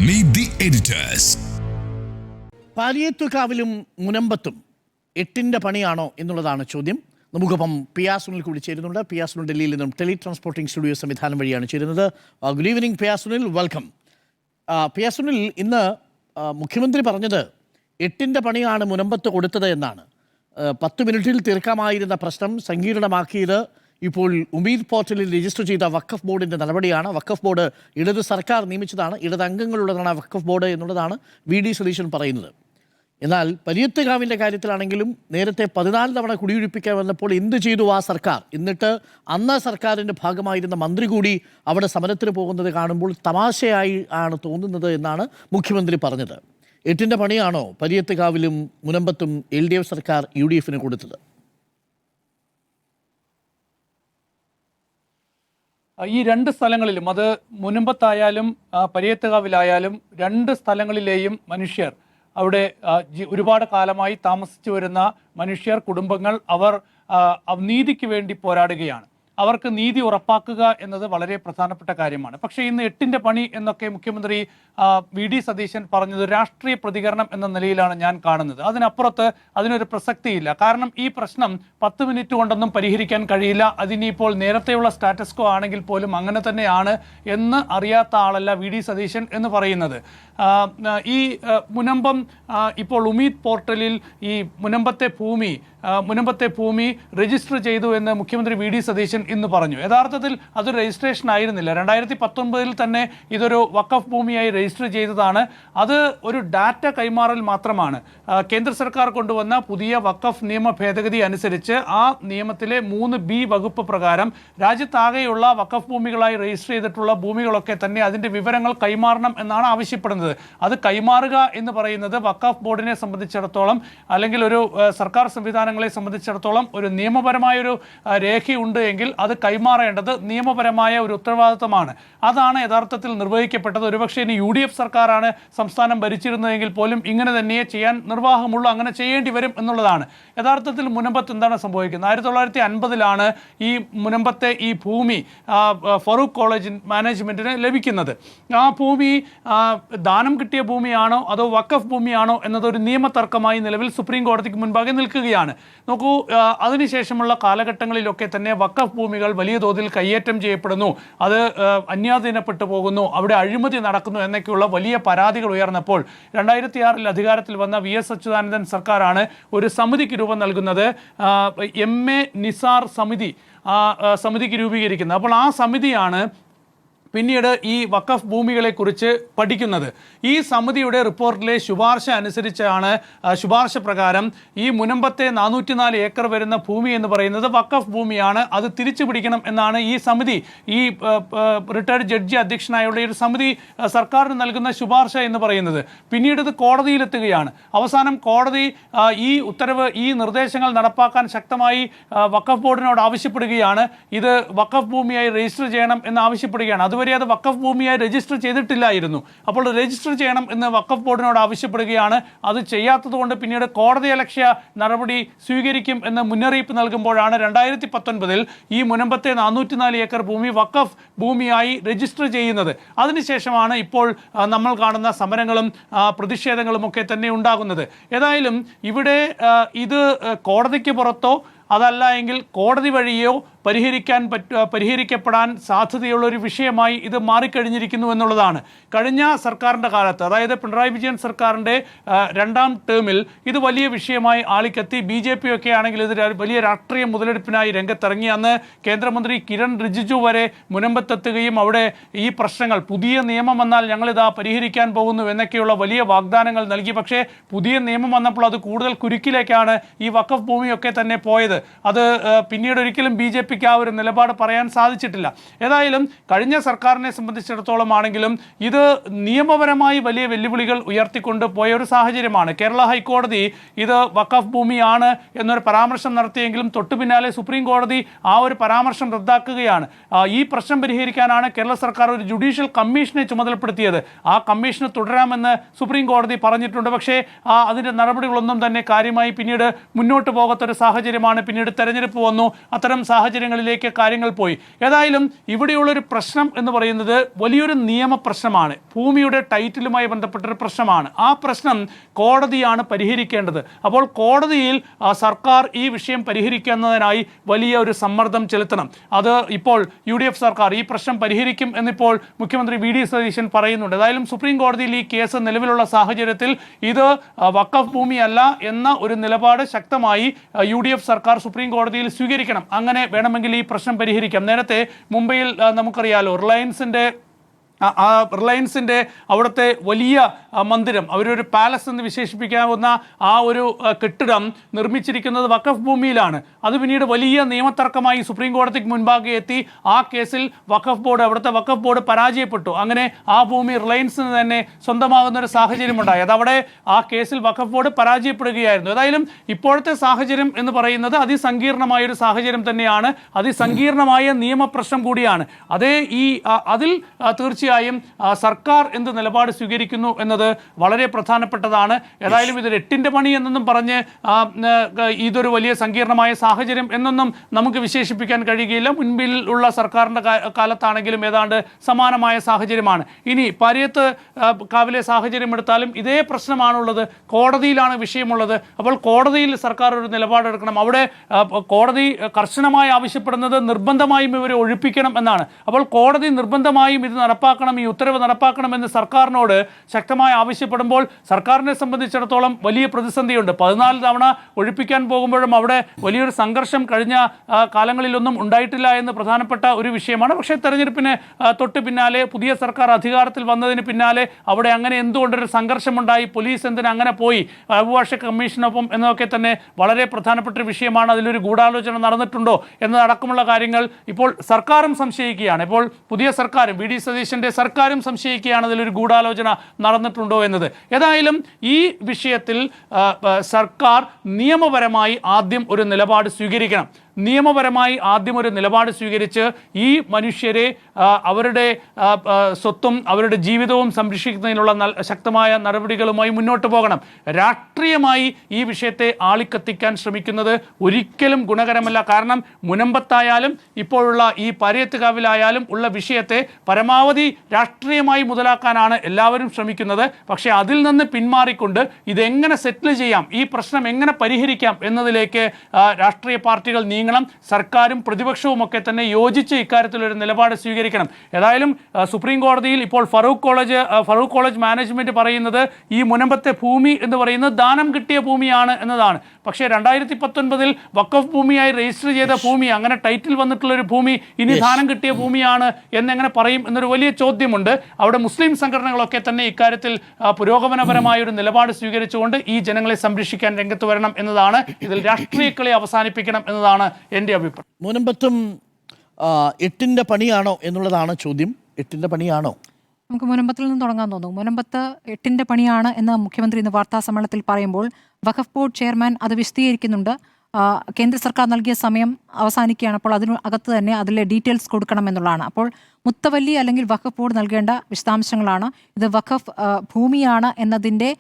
Meet the editors. പാലിയേത്തുകാവിലും മുനമ്പത്തും എട്ടിൻ്റെ പണിയാണോ എന്നുള്ളതാണ് ചോദ്യം. നമുക്കൊപ്പം പിയാ സുനിൽ കൂടി ചേരുന്നുണ്ട്. പിയാ സുനിൽ ഡൽഹിയിൽ നിന്നും ടെലി ട്രാൻസ്പോർട്ടിംഗ് സ്റ്റുഡിയോ സംവിധാനം വഴിയാണ് ചേരുന്നത്. Good evening Piya Sunil, welcome. Piya Sunil, ഇന്ന് മുഖ്യമന്ത്രി പറഞ്ഞത് എട്ടിൻ്റെ പണിയാണ് മുനമ്പത്ത് കൊടുത്തത് എന്നാണ്. 10 മിനിറ്റിൽ തീർക്കാമായിരുന്ന പ്രശ്നം സങ്കീർണമാക്കിയത് ഇപ്പോൾ ഉമീദ് പോർട്ടലിൽ രജിസ്റ്റർ ചെയ്ത വഖഫ് ബോർഡിൻ്റെ നടപടിയാണ്. വഖഫ് ബോർഡ് ഇടത് സർക്കാർ നിയമിച്ചതാണ്, ഇടത് അംഗങ്ങളുള്ളതാണ് വഖഫ് ബോർഡ് എന്നുള്ളതാണ് VD സതീശൻ പറയുന്നത്. എന്നാൽ പരിയത്തുകാവിൻ്റെ കാര്യത്തിലാണെങ്കിലും നേരത്തെ 14 തവണ കുടിയൊഴിപ്പിക്കാൻ വന്നപ്പോൾ എന്ത് ചെയ്തു ആ സർക്കാർ? എന്നിട്ട് അന്ന് സർക്കാരിൻ്റെ ഭാഗമായിരുന്ന മന്ത്രി കൂടി അവിടെ സമരത്തിന് പോകുന്നത് കാണുമ്പോൾ തമാശയായി ആണ് തോന്നുന്നത് എന്നാണ് മുഖ്യമന്ത്രി പറഞ്ഞത്. എട്ടിൻ്റെ പണിയാണോ പരിയത്തുകാവിലും മുനമ്പത്തും LDF സർക്കാർ UDF കൊടുത്തത്? ഈ രണ്ട് സ്ഥലങ്ങളിലും, അത് മുനമ്പത്തായാലും പരിയത്തുകാവിലായാലും, രണ്ട് സ്ഥലങ്ങളിലെയും മനുഷ്യർ, അവിടെ ഒരുപാട് കാലമായി താമസിച്ചു വരുന്ന മനുഷ്യർ, കുടുംബങ്ങൾ, അവർ നീതിക്ക് വേണ്ടി പോരാടുകയാണ്. അവർക്ക് നീതി ഉറപ്പാക്കുക എന്നത് വളരെ പ്രധാനപ്പെട്ട കാര്യമാണ്. പക്ഷേ ഇന്ന് എട്ടിൻ്റെ പണി എന്നൊക്കെ മുഖ്യമന്ത്രി VD സതീശൻ പറഞ്ഞത് രാഷ്ട്രീയ പ്രതികരണം എന്ന നിലയിലാണ് ഞാൻ കാണുന്നത്. അതിനപ്പുറത്ത് അതിനൊരു പ്രസക്തിയില്ല. കാരണം ഈ പ്രശ്നം 10 മിനിറ്റ് കൊണ്ടൊന്നും പരിഹരിക്കാൻ കഴിയില്ല. അതിനിപ്പോൾ നേരത്തെയുള്ള സ്റ്റാറ്റസ് കോ ആണെങ്കിൽ പോലും അങ്ങനെ തന്നെയാണ് എന്ന് അറിയാത്ത ആളല്ല VD സതീശൻ എന്ന് പറയുന്നത്. ഈ മുനമ്പം ഇപ്പോൾ ഉമീദ് പോർട്ടലിൽ ഈ മുനമ്പത്തെ ഭൂമി രജിസ്റ്റർ ചെയ്തു എന്ന് മുഖ്യമന്ത്രി VD സതീശൻ ഇന്ന് പറഞ്ഞു. യഥാർത്ഥത്തിൽ അതൊരു രജിസ്ട്രേഷൻ ആയിരുന്നില്ല. 2019 തന്നെ ഇതൊരു വഖഫ് ഭൂമിയായി രജിസ്റ്റർ ചെയ്തതാണ്. അത് ഒരു ഡാറ്റ കൈമാറൽ മാത്രമാണ്. കേന്ദ്ര സർക്കാർ കൊണ്ടുവന്ന പുതിയ വഖഫ് നിയമ ഭേദഗതി അനുസരിച്ച് ആ നിയമത്തിലെ 3B വകുപ്പ് പ്രകാരം രാജ്യത്താകെയുള്ള വഖഫ് ഭൂമികളായി രജിസ്റ്റർ ചെയ്തിട്ടുള്ള ഭൂമികളൊക്കെ തന്നെ അതിൻ്റെ വിവരങ്ങൾ കൈമാറണം എന്നാണ് ആവശ്യപ്പെടുന്നത്. അത് കൈമാറുക എന്ന് പറയുന്നത് വഖഫ് ബോർഡിനെ സംബന്ധിച്ചിടത്തോളം, അല്ലെങ്കിൽ ഒരു സർക്കാർ സംവിധാനങ്ങളെ സംബന്ധിച്ചിടത്തോളം ഒരു നിയമപരമായൊരു രേഖയുണ്ട് എങ്കിൽ അത് കൈമാറേണ്ടത് നിയമപരമായ ഒരു ഉത്തരവാദിത്തമാണ്. അതാണ് യഥാർത്ഥത്തിൽ നിർവഹിക്കപ്പെട്ടത്. ഒരുപക്ഷെ ഇനി UDF സർക്കാരാണ് സംസ്ഥാനം ഭരിച്ചിരുന്നതെങ്കിൽ പോലും ഇങ്ങനെ തന്നെ ചെയ്യാൻ നിർവാഹമുള്ളൂ, അങ്ങനെ ചെയ്യേണ്ടി വരും എന്നുള്ളതാണ്. യഥാർത്ഥത്തിൽ മുനമ്പത്ത് എന്താണ് സംഭവിക്കുന്നത്? 1950 ഈ മുനമ്പത്തെ ഈ ഭൂമി ഫറൂഖ് കോളേജ് മാനേജ്മെൻറ്റിന് ലഭിക്കുന്നത്. ആ ഭൂമി ദാനം കിട്ടിയ ഭൂമിയാണോ അതോ വഖഫ് ഭൂമിയാണോ എന്നതൊരു നിയമതർക്കമായി നിലവിൽ സുപ്രീം കോടതിക്ക് മുൻപാകെ നിൽക്കുകയാണ്. നോക്കൂ, അതിനുശേഷമുള്ള കാലഘട്ടങ്ങളിലൊക്കെ തന്നെ വഖഫ് ഭൂമികൾ വലിയ തോതിൽ കയ്യേറ്റം ചെയ്യപ്പെടുന്നു, അത് അന്യാധീനപ്പെട്ടു പോകുന്നു, അവിടെ അഴിമതി നടക്കുന്നു എന്നൊക്കെയുള്ള വലിയ പരാതികൾ ഉയർന്നപ്പോൾ 2006 അധികാരത്തിൽ വന്ന VS അച്യുതാനന്ദൻ സർക്കാരാണ് ഒരു സമിതിക്ക് രൂപം നൽകുന്നത്. MA നിസാർ സമിതിക്ക് രൂപീകരിക്കുന്നത്. അപ്പോൾ ആ സമിതിയാണ് പിന്നീട് ഈ വഖഫ് ഭൂമികളെക്കുറിച്ച് പഠിക്കുന്നത്. ഈ സമിതിയുടെ റിപ്പോർട്ടിലെ ശുപാർശ പ്രകാരം ഈ മുനമ്പത്തെ 404 ഏക്കർ വരുന്ന ഭൂമി എന്ന് പറയുന്നത് വഖഫ് ഭൂമിയാണ്, അത് തിരിച്ചു പിടിക്കണം എന്നാണ് ഈ സമിതി, ഈ റിട്ടയർഡ് ജഡ്ജി അധ്യക്ഷനായുള്ള ഒരു സമിതി സർക്കാരിന് നൽകുന്ന ശുപാർശ എന്ന് പറയുന്നത്. പിന്നീട് ഇത് കോടതിയിലെത്തുകയാണ്. അവസാനം കോടതി ഈ ഉത്തരവ്, ഈ നിർദ്ദേശങ്ങൾ നടപ്പാക്കാൻ ശക്തമായി വഖഫ് ബോർഡിനോട് ആവശ്യപ്പെടുകയാണ്. ഇത് വഖഫ് ഭൂമിയായി രജിസ്റ്റർ ചെയ്യണം എന്ന് ആവശ്യപ്പെടുകയാണ്. അതുവരെ അത് വഖഫ് ഭൂമിയായി രജിസ്റ്റർ ചെയ്തിട്ടില്ലായിരുന്നു. അപ്പോൾ രജിസ്റ്റർ ചെയ്യണം എന്ന് വഖഫ് ബോർഡിനോട് ആവശ്യപ്പെടുകയാണ്. അത് ചെയ്യാത്തത് കൊണ്ട് പിന്നീട് കോടതിയലക്ഷ്യ നടപടി സ്വീകരിക്കും എന്ന് മുന്നറിയിപ്പ് നൽകുമ്പോഴാണ് 2019 ഈ മുനമ്പത്തെ 404 ഏക്കർ ഭൂമി വഖഫ് ഭൂമിയായി രജിസ്റ്റർ ചെയ്യുന്നത്. അതിനുശേഷമാണ് ഇപ്പോൾ നമ്മൾ കാണുന്ന സമരങ്ങളും പ്രതിഷേധങ്ങളും ഒക്കെ തന്നെ ഉണ്ടാകുന്നത്. ഏതായാലും ഇവിടെ ഇത് കോടതിക്ക് പുറത്തോ അതല്ല എങ്കിൽ കോടതി വഴിയോ പരിഹരിക്കപ്പെടാൻ സാധ്യതയുള്ള ഒരു വിഷയമായി ഇത് മാറിക്കഴിഞ്ഞിരിക്കുന്നു എന്നുള്ളതാണ്. കഴിഞ്ഞ സർക്കാരിൻ്റെ കാലത്ത്, അതായത് പിണറായി വിജയൻ സർക്കാരിൻ്റെ 2ാം ടേമിൽ ഇത് വലിയ വിഷയമായി ആളിക്കത്തി. BJP ഒക്കെ ആണെങ്കിൽ ഇത് വലിയ രാഷ്ട്രീയ മുതലെടുപ്പിനായി രംഗത്തിറങ്ങി. അന്ന് കേന്ദ്രമന്ത്രി കിരൺ റിജിജു വരെ മുനമ്പത്തെത്തുകയും അവിടെ ഈ പ്രശ്നങ്ങൾ, പുതിയ നിയമം വന്നാൽ ഞങ്ങളിതാ പരിഹരിക്കാൻ പോകുന്നു എന്നൊക്കെയുള്ള വലിയ വാഗ്ദാനങ്ങൾ നൽകി. പക്ഷേ പുതിയ നിയമം വന്നപ്പോൾ അത് കൂടുതൽ കുരുക്കിലേക്കാണ് ഈ വഖഫ് ഭൂമിയൊക്കെ തന്നെ പോയത്. അത് പിന്നീട് ഒരിക്കലും BJPക്ക് ആ ഒരു നിലപാട് പറയാൻ സാധിച്ചിട്ടില്ല. ഏതായാലും കഴിഞ്ഞ സർക്കാരിനെ സംബന്ധിച്ചിടത്തോളം ആണെങ്കിലും ഇത് നിയമപരമായി വലിയ വെല്ലുവിളികൾ ഉയർത്തിക്കൊണ്ട് പോയ ഒരു സാഹചര്യമാണ്. കേരള ഹൈക്കോടതി ഇത് വഖഫ് ഭൂമിയാണ് എന്നൊരു പരാമർശം നടത്തിയെങ്കിലും തൊട്ടു പിന്നാലെ സുപ്രീം കോടതി ആ ഒരു പരാമർശം റദ്ദാക്കുകയാണ്. ഈ പ്രശ്നം പരിഹരിക്കാനാണ് കേരള സർക്കാർ ഒരു ജുഡീഷ്യൽ കമ്മീഷനെ ചുമതലപ്പെടുത്തിയത്. ആ കമ്മീഷന് തുടരാമെന്ന് സുപ്രീം കോടതി പറഞ്ഞിട്ടുണ്ട്. പക്ഷേ അതിൻ്റെ നടപടികളൊന്നും തന്നെ കാര്യമായി പിന്നീട് മുന്നോട്ട് പോകാത്തൊരു സാഹചര്യമാണ് പിന്നീട് തെരഞ്ഞെടുപ്പ് വന്നു, അത്തരം സാഹചര്യങ്ങളിലേക്ക് കാര്യങ്ങൾ പോയി. ഏതായാലും ഇവിടെയുള്ളൊരു പ്രശ്നം എന്ന് പറയുന്നത് വലിയൊരു നിയമ പ്രശ്നമാണ്, ഭൂമിയുടെ ടൈറ്റിലുമായി ബന്ധപ്പെട്ടൊരു പ്രശ്നമാണ്. ആ പ്രശ്നം കോടതിയാണ് പരിഹരിക്കേണ്ടത്. അപ്പോൾ കോടതിയിൽ സർക്കാർ ഈ വിഷയം പരിഹരിക്കുന്നതിനായി വലിയ ഒരു സമ്മർദ്ദം ചെലുത്തണം. അത് ഇപ്പോൾ UDF സർക്കാർ ഈ പ്രശ്നം പരിഹരിക്കും എന്നിപ്പോൾ മുഖ്യമന്ത്രി VD സതീശൻ പറയുന്നുണ്ട്. ഏതായാലും സുപ്രീം കോടതിയിൽ ഈ കേസ് നിലവിലുള്ള സാഹചര്യത്തിൽ ഇത് വഖഫ് ഭൂമിയല്ല എന്ന ഒരു നിലപാട് ശക്തമായി UDF സർക്കാർ സുപ്രീം കോടതിയിൽ സ്വീകരിക്കണം. അങ്ങനെ വേണമെങ്കിൽ ഈ പ്രശ്നം പരിഹരിക്കാം. നേരത്തെ മുംബൈയിൽ നമുക്കറിയാലോ, റിലയൻസിൻ്റെ അവിടുത്തെ വലിയ മന്ദിരം, അവരൊരു പാലസ് എന്ന് വിശേഷിപ്പിക്കാവുന്ന ആ ഒരു കെട്ടിടം നിർമ്മിച്ചിരിക്കുന്നത് വഖഫ് ഭൂമിയിലാണ്. അത് പിന്നീട് വലിയ നിയമതർക്കമായി സുപ്രീം കോടതിക്ക് മുൻപാകെ എത്തി. ആ കേസിൽ അവിടുത്തെ വഖഫ് ബോർഡ് പരാജയപ്പെട്ടു. അങ്ങനെ ആ ഭൂമി റിലയൻസിന് തന്നെ സ്വന്തമാകുന്ന ഒരു സാഹചര്യമുണ്ടായി. അതവിടെ ആ കേസിൽ വഖഫ് ബോർഡ് പരാജയപ്പെടുകയായിരുന്നു. ഏതായാലും ഇപ്പോഴത്തെ സാഹചര്യം എന്ന് പറയുന്നത് അതിസങ്കീർണമായൊരു സാഹചര്യം തന്നെയാണ്, അതിസങ്കീർണമായ നിയമപ്രശ്നം കൂടിയാണ്. അതിൽ തീർച്ചയായും സർക്കാർ എന്ത് നിലപാട് സ്വീകരിക്കുന്നു എന്നത് വളരെ പ്രധാനപ്പെട്ടതാണ്. ഏതായാലും ഇത് എട്ടിൻ്റെ പണി എന്നൊന്നും പറഞ്ഞ് ഇതൊരു വലിയ സങ്കീർണമായ സാഹചര്യം എന്നൊന്നും നമുക്ക് വിശേഷിപ്പിക്കാൻ കഴിയുകയില്ല. മുൻപിൽ ഉള്ള സർക്കാരിൻ്റെ കാലത്താണെങ്കിലും ഏതാണ്ട് സമാനമായ സാഹചര്യമാണ്. ഇനി പാരിയത്ത് കാവിലെ സാഹചര്യം എടുത്താലും ഇതേ പ്രശ്നമാണുള്ളത്, കോടതിയിലാണ് വിഷയമുള്ളത്. അപ്പോൾ കോടതിയിൽ സർക്കാർ ഒരു നിലപാടെടുക്കണം. അവിടെ കോടതി കർശനമായി ആവശ്യപ്പെടുന്നത് നിർബന്ധമായും ഇവരെ ഒഴിപ്പിക്കണം എന്നാണ്. അപ്പോൾ കോടതി നിർബന്ധമായും ഇത് നടപ്പാക്കണം, ഈ ഉത്തരവ് നടപ്പാക്കണമെന്ന് സർക്കാരിനോട് ശക്തമായി ആവശ്യപ്പെടുമ്പോൾ സർക്കാരിനെ സംബന്ധിച്ചിടത്തോളം വലിയ പ്രതിസന്ധിയുണ്ട്. 14 തവണ ഒഴിപ്പിക്കാൻ പോകുമ്പോഴും അവിടെ വലിയൊരു സംഘർഷം കഴിഞ്ഞ കാലങ്ങളിലൊന്നും ഉണ്ടായിട്ടില്ല എന്ന് പ്രധാനപ്പെട്ട ഒരു വിഷയമാണ്. പക്ഷേ തെരഞ്ഞെടുപ്പിന് തൊട്ട് പിന്നാലെ പുതിയ സർക്കാർ അധികാരത്തിൽ വന്നതിന് പിന്നാലെ അവിടെ അങ്ങനെ എന്തുകൊണ്ടൊരു സംഘർഷമുണ്ടായി, പോലീസ് എന്തിന് അങ്ങനെ പോയി, അഭിഭാഷക കമ്മീഷനൊപ്പം എന്നൊക്കെ തന്നെ വളരെ പ്രധാനപ്പെട്ട ഒരു വിഷയമാണ്. അതിലൊരു ഗൂഢാലോചന നടന്നിട്ടുണ്ടോ എന്നതടക്കമുള്ള കാര്യങ്ങൾ ഇപ്പോൾ സർക്കാരും സംശയിക്കുകയാണ്. ഇപ്പോൾ പുതിയ സർക്കാരും VD സതീശൻ്റെ സർക്കാരും സംശയിക്കുകയാണ് അതിലൊരു ഗൂഢാലോചന നടന്നിട്ടുണ്ടോ എന്നത്. ഏതായാലും ഈ വിഷയത്തിൽ സർക്കാർ നിയമപരമായി ആദ്യം ഒരു നിലപാട് സ്വീകരിക്കണം. നിയമപരമായി ആദ്യം ഒരു നിലപാട് സ്വീകരിച്ച് ഈ മനുഷ്യരെ അവരുടെ സ്വത്തും അവരുടെ ജീവിതവും സംരക്ഷിക്കുന്നതിനുള്ള ശക്തമായ നടപടികളുമായി മുന്നോട്ട് പോകണം. രാഷ്ട്രീയമായി ഈ വിഷയത്തെ ആളിക്കത്തിക്കാൻ ശ്രമിക്കുന്നത് ഒരിക്കലും ഗുണകരമല്ല. കാരണം മുനമ്പത്തായാലും ഇപ്പോഴുള്ള ഈ പാരിയത്തുകാവിലായാലും ഉള്ള വിഷയത്തെ പരമാവധി രാഷ്ട്രീയമായി മുതലാക്കാനാണ് എല്ലാവരും ശ്രമിക്കുന്നത്. പക്ഷേ അതിൽ നിന്ന് പിന്മാറിക്കൊണ്ട് ഇതെങ്ങനെ സെറ്റിൽ ചെയ്യാം, ഈ പ്രശ്നം എങ്ങനെ പരിഹരിക്കാം എന്നതിലേക്ക് രാഷ്ട്രീയ പാർട്ടികൾ നീങ്ങണം. സർക്കാരും പ്രതിപക്ഷവും ഒക്കെ തന്നെ യോജിച്ച് ഇക്കാര്യത്തിലൊരു നിലപാട് സ്വീകരിക്കണം. ഏതായാലും സുപ്രീം കോടതിയിൽ ഇപ്പോൾ ഫറൂഖ് കോളേജ് മാനേജ്മെന്റ് പറയുന്നത് ഈ മുനമ്പത്തെ ഭൂമി എന്ന് പറയുന്നത് ദാനം കിട്ടിയ ഭൂമിയാണ് എന്നതാണ്. പക്ഷേ 2019 വഖഫ് ഭൂമിയായി രജിസ്റ്റർ ചെയ്ത ഭൂമി, അങ്ങനെ ടൈറ്റിൽ വന്നിട്ടുള്ളൊരു ഭൂമി ഇനി ദാനം കിട്ടിയ ഭൂമിയാണ് എന്നെങ്ങനെ പറയും എന്നൊരു വലിയ ചോദ്യമുണ്ട്. അവിടെ മുസ്ലിം സംഘടനകളൊക്കെ തന്നെ ഇക്കാര്യത്തിൽ പുരോഗമനപരമായ ഒരു നിലപാട് സ്വീകരിച്ചുകൊണ്ട് ഈ ജനങ്ങളെ സംരക്ഷിക്കാൻ രംഗത്ത് വരണം എന്നതാണ്. ഇതിൽ രാഷ്ട്രീയ കളി അവസാനിപ്പിക്കണം എന്നതാണ് എൻ്റെ അഭിപ്രായം. മുനമ്പത്തും എട്ടിൻ്റെ പണിയാണോ എന്നുള്ളതാണ് ചോദ്യം. എട്ടിൻ്റെ പണിയാണോ? നമുക്ക് മുനമ്പത്തിൽ നിന്ന് തുടങ്ങാൻ തോന്നുന്നു. മുനമ്പത്ത് എട്ടിൻ്റെ പണിയാണ് എന്ന് മുഖ്യമന്ത്രി ഇന്ന് വാർത്താ സമ്മേളനത്തിൽ പറയുമ്പോൾ വഖഫ് ബോർഡ് ചെയർമാൻ അത് വിശദീകരിക്കുന്നുണ്ട്. കേന്ദ്ര സർക്കാർ നൽകിയ സമയം അവസാനിക്കുകയാണ്, അപ്പോൾ അതിന് അകത്ത് തന്നെ അതിലെ ഡീറ്റെയിൽസ് കൊടുക്കണമെന്നുള്ളതാണ്. അപ്പോൾ മുത്തവല്ലി അല്ലെങ്കിൽ വഖഫ് ബോർഡ് നൽകേണ്ട വിശദാംശങ്ങളാണ്. ഇത് വഖഫ് ഭൂമിയാണ് എന്നതിൻ്റെ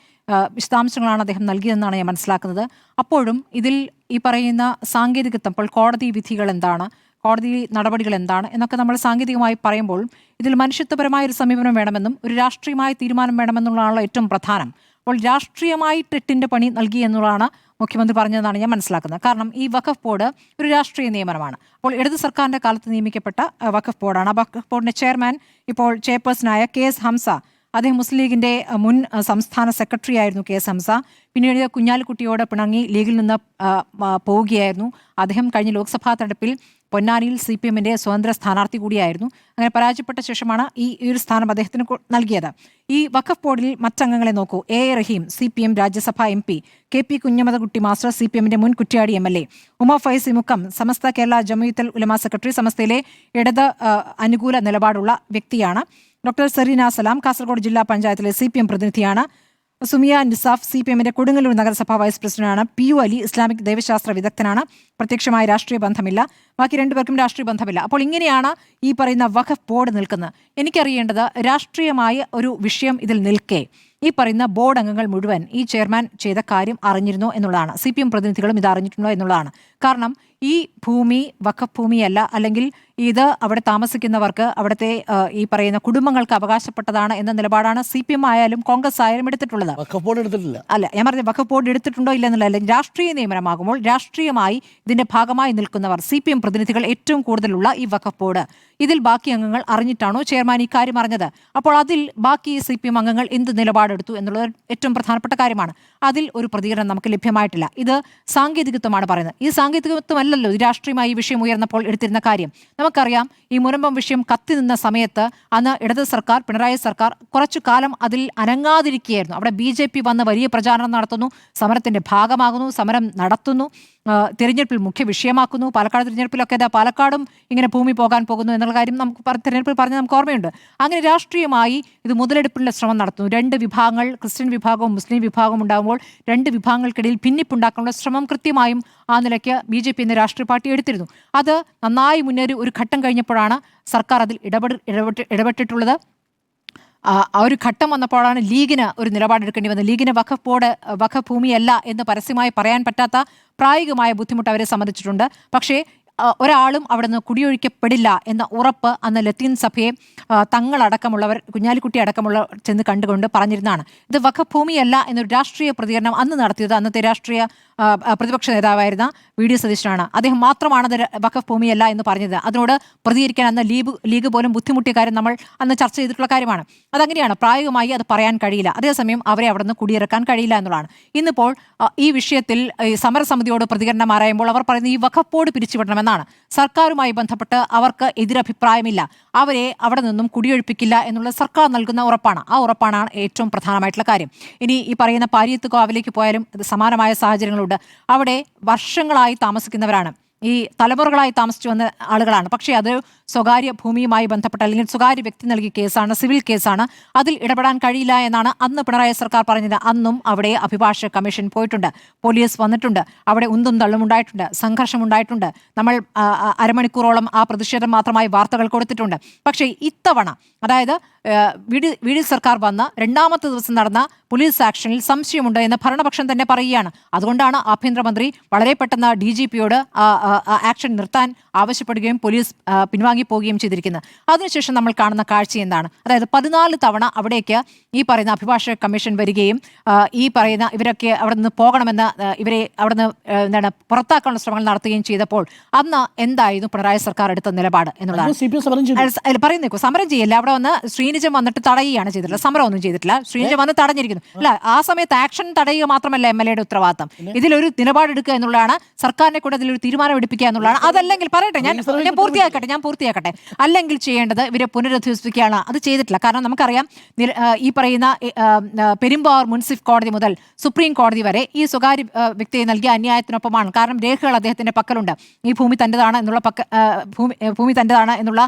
വിശദാംശങ്ങളാണ് അദ്ദേഹം നൽകിയതെന്നാണ് ഞാൻ മനസ്സിലാക്കുന്നത്. അപ്പോഴും ഇതിൽ ഈ പറയുന്ന സാങ്കേതികത്വം, ഇപ്പോൾ കോടതി വിധികൾ എന്താണ്, കോടതി നടപടികൾ എന്താണ് എന്നൊക്കെ നമ്മൾ സാങ്കേതികമായി പറയുമ്പോൾ ഇതിൽ മനുഷ്യത്വപരമായ ഒരു സമീപനം വേണമെന്നും ഒരു രാഷ്ട്രീയമായ തീരുമാനം വേണമെന്നുള്ളതാണ് ഏറ്റവും പ്രധാനം. അപ്പോൾ രാഷ്ട്രീയമായിട്ട് എട്ടിൻ്റെ പണി നൽകി എന്നുള്ളതാണ് മുഖ്യമന്ത്രി പറഞ്ഞതെന്നാണ് ഞാൻ മനസ്സിലാക്കുന്നത്. കാരണം ഈ വഖഫ് ബോർഡ് ഒരു രാഷ്ട്രീയ നിയമനമാണ്. അപ്പോൾ ഇടത് സർക്കാരിൻ്റെ കാലത്ത് നിയമിക്കപ്പെട്ട വഖഫ് ബോർഡാണ്. ആ വഖഫ് ബോർഡിൻ്റെ ചെയർമാൻ ഇപ്പോൾ ചെയർപേഴ്സണായ KS ഹംസ, അദ്ദേഹം മുസ്ലിം ലീഗിൻ്റെ മുൻ സംസ്ഥാന സെക്രട്ടറി ആയിരുന്നു KS ഹംസ. പിന്നീട് കുഞ്ഞാലിക്കുട്ടിയോട് പിണങ്ങി ലീഗിൽ നിന്ന് പോവുകയായിരുന്നു. അദ്ദേഹം കഴിഞ്ഞ ലോക്സഭാ തെരഞ്ഞെടുപ്പിൽ പൊന്നാനിയിൽ CPMൻ്റെ സ്വതന്ത്ര സ്ഥാനാർത്ഥി കൂടിയായിരുന്നു. അങ്ങനെ പരാജയപ്പെട്ട ശേഷമാണ് ഈ ഒരു സ്ഥാനം അദ്ദേഹത്തിന് നൽകിയത്. ഈ വഖഫ് ബോർഡിൽ മറ്റംഗങ്ങളെ നോക്കൂ. A റഹീം CPM രാജ്യസഭാ MP, KP കുഞ്ഞമ്മദകുട്ടി മാസ്റ്റർ CPMൻ്റെ മുൻ കുറ്റ്യാടി MLA, ഉമർ ഫൈസി മുക്കം സമസ്ത കേരള ജമീയത്തുൽ ഉലമ സെക്രട്ടറി, സമസ്തയിലെ ഇടത് അനുകൂല നിലപാടുള്ള വ്യക്തിയാണ്. ഡോക്ടർ സെറീന സലാം കാസർഗോഡ് ജില്ലാ പഞ്ചായത്തിലെ CPM പ്രതിനിധിയാണ്. സുമിയ നിസാഫ് CPMൻ്റെ കൊടുങ്ങല്ലൂർ നഗരസഭാ വൈസ് പ്രസിഡന്റാണ്. PU അലി ഇസ്ലാമിക് ദൈവശാസ്ത്ര വിദഗ്ധനാണ്. പ്രത്യക്ഷമായ രാഷ്ട്രീയ ബന്ധമില്ല. ബാക്കി രണ്ടുപേർക്കും രാഷ്ട്രീയ ബന്ധമില്ല. അപ്പോൾ ഇങ്ങനെയാണ് ഈ പറയുന്ന വഖഫ് ബോർഡ് നിൽക്കുന്നത്. എനിക്കറിയേണ്ടത് രാഷ്ട്രീയമായ ഒരു വിഷയം ഇതിൽ നിൽക്കെ ഈ പറയുന്ന ബോർഡ് അംഗങ്ങൾ മുഴുവൻ ഈ ചെയർമാൻ ചെയ്ത കാര്യം അറിഞ്ഞിരുന്നു എന്നുള്ളതാണ്. CPM പ്രതിനിധികളും ഇത് അറിഞ്ഞിട്ടുണ്ടോ എന്നുള്ളതാണ്. കാരണം ഈ ഭൂമി വഖഫ് ഭൂമിയല്ല, അല്ലെങ്കിൽ ഇത് അവിടെ താമസിക്കുന്നവർക്ക് അവിടുത്തെ ഈ പറയുന്ന കുടുംബങ്ങൾക്ക് അവകാശപ്പെട്ടതാണ് എന്ന നിലപാടാണ് CPM ആയാലും കോൺഗ്രസ് ആയാലും എടുത്തിട്ടുള്ളത്. വഖഫ് ബോർഡ് എടുത്തിട്ടില്ല. അല്ല, ഞാൻ പറഞ്ഞ വഖഫ് ബോർഡ് എടുത്തിട്ടുണ്ടോ ഇല്ലെന്നുള്ള രാഷ്ട്രീയ നിയമനമാകുമ്പോൾ രാഷ്ട്രീയമായി ഇതിന്റെ ഭാഗമായി നിൽക്കുന്നവർ CPM പ്രതിനിധികൾ ഏറ്റവും കൂടുതലുള്ള ഈ വഖഫ് ബോർഡ്, ഇതിൽ ബാക്കി അംഗങ്ങൾ അറിഞ്ഞിട്ടാണോ ചെയർമാൻ ഈ കാര്യം അറിഞ്ഞത്? അപ്പോൾ അതിൽ ബാക്കി CPM അംഗങ്ങൾ എന്ത് നിലപാടെടുത്തു എന്നുള്ളത് ഏറ്റവും പ്രധാനപ്പെട്ട കാര്യമാണ്. അതിൽ ഒരു പ്രതികരണം നമുക്ക് ലഭ്യമായിട്ടില്ല. ഇത് സാങ്കേതികത്വമാണ് പറയുന്നത്. ഈ സാങ്കേതികത്വമല്ലല്ലോ ഇത് രാഷ്ട്രീയമായി ഈ വിഷയം ഉയർന്നപ്പോൾ എടുത്തിരുന്ന കാര്യം. നമുക്കറിയാം, ഈ മുനമ്പം വിഷയം കത്തി നിന്ന സമയത്ത് അന്ന് ഇടത് സർക്കാർ, പിണറായി സർക്കാർ കുറച്ചു കാലം അതിൽ അനങ്ങാതിരിക്കുകയായിരുന്നു. അവിടെ BJP വന്ന് വലിയ പ്രചാരണം നടത്തുന്നു, സമരത്തിന്റെ ഭാഗമാകുന്നു, സമരം നടത്തുന്നു, തിരഞ്ഞെടുപ്പിൽ മുഖ്യ വിഷയമാക്കുന്നു. പാലക്കാട് തിരഞ്ഞെടുപ്പിലൊക്കെ പാലക്കാടും ഇങ്ങനെ ഭൂമി പോകാൻ പോകുന്നു എന്നുള്ള കാര്യം നമുക്ക് തിരഞ്ഞെടുപ്പിൽ പറഞ്ഞ് നമുക്ക് ഓർമ്മയുണ്ട്. അങ്ങനെ രാഷ്ട്രീയമായി ഇത് മുതലെടുപ്പിനുള്ള ശ്രമം നടത്തുന്നു. രണ്ട് വിഭാഗങ്ങൾ, ക്രിസ്ത്യൻ വിഭാഗവും മുസ്ലിം വിഭാഗവും ഉണ്ടാകുമ്പോൾ രണ്ട് വിഭാഗങ്ങൾക്കിടയിൽ ഭിന്നിപ്പുണ്ടാക്കാനുള്ള ശ്രമം കൃത്യമായും ആ നിലയ്ക്ക് BJP എന്ന രാഷ്ട്രീയ പാർട്ടി എടുത്തിരുന്നു. അത് നന്നായി മുന്നേറി ഒരു ഘട്ടം കഴിഞ്ഞപ്പോഴാണ് സർക്കാർ അതിൽ ഇടപെട്ടിട്ടുള്ളത്. ആ ഒരു ഘട്ടം വന്നപ്പോഴാണ് ലീഗിന് ഒരു നിലപാടെടുക്കേണ്ടി വന്നത്. ലീഗിന് വഖഫ് ബോർഡ് വഖഫ് ഭൂമിയല്ല എന്ന് പരസ്യമായി പറയാൻ പറ്റാത്ത പ്രായോഗികമായ ബുദ്ധിമുട്ട് അവരെ സംബന്ധിച്ചിട്ടുണ്ട്. പക്ഷേ ഒരാളും അവിടെ നിന്ന് കുടിയൊഴിക്കപ്പെടില്ല എന്ന ഉറപ്പ് അന്ന് ലത്തീൻ സഭയെ തങ്ങളടക്കമുള്ളവർ, കുഞ്ഞാലിക്കുട്ടി അടക്കമുള്ളവർ ചെന്ന് കണ്ടുകൊണ്ട് പറഞ്ഞിരുന്നതാണ്. ഇത് വഖഫ് ഭൂമിയല്ല എന്നൊരു രാഷ്ട്രീയ പ്രതികരണം അന്ന് നടത്തിയത് അന്നത്തെ രാഷ്ട്രീയ പ്രതിപക്ഷ നേതാവായിരുന്ന VD സതീശനാണ്. അദ്ദേഹം മാത്രമാണ് അത് വഖഫ് ഭൂമിയല്ല എന്ന് പറഞ്ഞത്. അതിനോട് പ്രതികരിക്കാൻ അന്ന് ലീഗ് പോലും ബുദ്ധിമുട്ടിയ കാര്യം നമ്മൾ അന്ന് ചർച്ച ചെയ്തിട്ടുള്ള കാര്യമാണ്. അതങ്ങനെയാണ്, പ്രായോഗികമായി അത് പറയാൻ കഴിയില്ല. അതേസമയം അവരെ അവിടെ നിന്ന് കുടിയിറക്കാൻ കഴിയില്ല എന്നുള്ളതാണ്. ഇന്നിപ്പോൾ ഈ വിഷയത്തിൽ സമരസമിതിയോട് പ്രതികരണം ആരായുമ്പോൾ അവർ പറയുന്നത് ഈ വഖഫ് ബോർഡ് പിരിച്ചുവിടണമെന്നാണ്. സർക്കാരുമായി ബന്ധപ്പെട്ട് അവർക്ക് എതിരഭിപ്രായമില്ല, അവരെ അവിടെ നിന്നും കുടിയൊഴിപ്പിക്കില്ല എന്നുള്ള സർക്കാർ നൽകുന്ന ഉറപ്പാണ്. ആ ഉറപ്പാണ് ഏറ്റവും പ്രധാനമായിട്ടുള്ള കാര്യം. ഇനി ഈ പറയുന്ന പാരിയത്ത് കാവിലേക്ക് പോയാലും സമാനമായ സാഹചര്യങ്ങളുണ്ട്. അവിടെ വർഷങ്ങളായി താമസിക്കുന്നവരാണ്, ഈ തലമുറകളായി താമസിച്ചു വന്ന ആളുകളാണ്. പക്ഷേ അത് സ്വകാര്യ ഭൂമിയുമായി ബന്ധപ്പെട്ട അല്ലെങ്കിൽ സ്വകാര്യ വ്യക്തി നൽകിയ കേസാണ്, സിവിൽ കേസാണ്. അതിൽ ഇടപെടാൻ കഴിയില്ല എന്നാണ് അന്ന് പിണറായി സർക്കാർ പറഞ്ഞത്. അന്നും അവിടെ അഭിഭാഷക കമ്മീഷൻ പോയിട്ടുണ്ട്, പോലീസ് വന്നിട്ടുണ്ട്, അവിടെ ഉന്തും തള്ളും ഉണ്ടായിട്ടുണ്ട്, സംഘർഷം ഉണ്ടായിട്ടുണ്ട്. നമ്മൾ അരമണിക്കൂറോളം ആ പ്രതിഷേധം മാത്രമായി വാർത്തകൾ കൊടുത്തിട്ടുണ്ട്. പക്ഷേ ഇത്തവണ, അതായത് VD സർക്കാർ വന്ന രണ്ടാമത്തെ ദിവസം നടന്ന പോലീസ് ആക്ഷനിൽ സംശയമുണ്ട് എന്ന് ഭരണപക്ഷം തന്നെ പറയുകയാണ്. അതുകൊണ്ടാണ് ആഭ്യന്തരമന്ത്രി വളരെ പെട്ടെന്ന് DGPയോട് ആക്ഷൻ നിർത്താൻ ആവശ്യപ്പെടുകയും പോലീസ് പിൻവാങ്ങിപ്പോവുകയും ചെയ്തിരിക്കുന്നത്. അതിനുശേഷം നമ്മൾ കാണുന്ന കാഴ്ച എന്താണ്? അതായത് 14 തവണ അവിടേക്ക് ഈ പറയുന്ന അഭിഭാഷക കമ്മീഷൻ വരികയും ഈ പറയുന്ന ഇവരൊക്കെ അവിടെ നിന്ന് പോകണമെന്ന്, ഇവരെ അവിടെ നിന്ന് പുറത്താക്കാനുള്ള ശ്രമങ്ങൾ നടത്തുകയും ചെയ്തപ്പോൾ അന്ന് എന്തായിരുന്നു പിണറായി സർക്കാർ എടുത്ത നിലപാട് എന്നുള്ളതാണ് പറയുന്നേക്കോ. സമരം ചെയ്യില്ല, അവിടെ വന്ന് ശ്രീനിജം വന്നിട്ട് തടയുകയാണ് ചെയ്തിട്ടുള്ളത്, സമരമൊന്നും ചെയ്തിട്ടില്ല. ശ്രീനിജം വന്ന് തടഞ്ഞിരിക്കുന്നു. അല്ല, ആ സമയത്ത് ആക്ഷൻ തടയുക മാത്രമല്ല MLA-യുടെ ഉത്തരവാദിത്തം. ഇതിലൊരു നിലപാടെടുക്കുക എന്നുള്ളതാണ്, സർക്കാരിനെ കൂടെ ഇതിലൊരു തീരുമാനം എടുപ്പിക്കുക എന്നുള്ളതാണ്. അതല്ലെങ്കിൽ പറയട്ടെ, ഞാൻ പൂർത്തിയാക്കട്ടെ. അല്ലെങ്കിൽ ചെയ്യേണ്ടത് ഇവരെ പുനരധിവസിപ്പിക്കുകയാണ്. അത് ചെയ്തിട്ടില്ല. കാരണം നമുക്കറിയാം, ഈ പറയുന്ന പെരുമ്പാവൂർ മുൻസിഫ് കോടതി മുതൽ സുപ്രീം കോടതി വരെ ഈ സ്വകാര്യ വ്യക്തിയെ നൽകിയ അന്യായത്തിനൊപ്പമാണ്. കാരണം രേഖകൾ അദ്ദേഹത്തിന്റെ പക്കലുണ്ട്, ഈ ഭൂമി തന്റേതാണ് എന്നുള്ള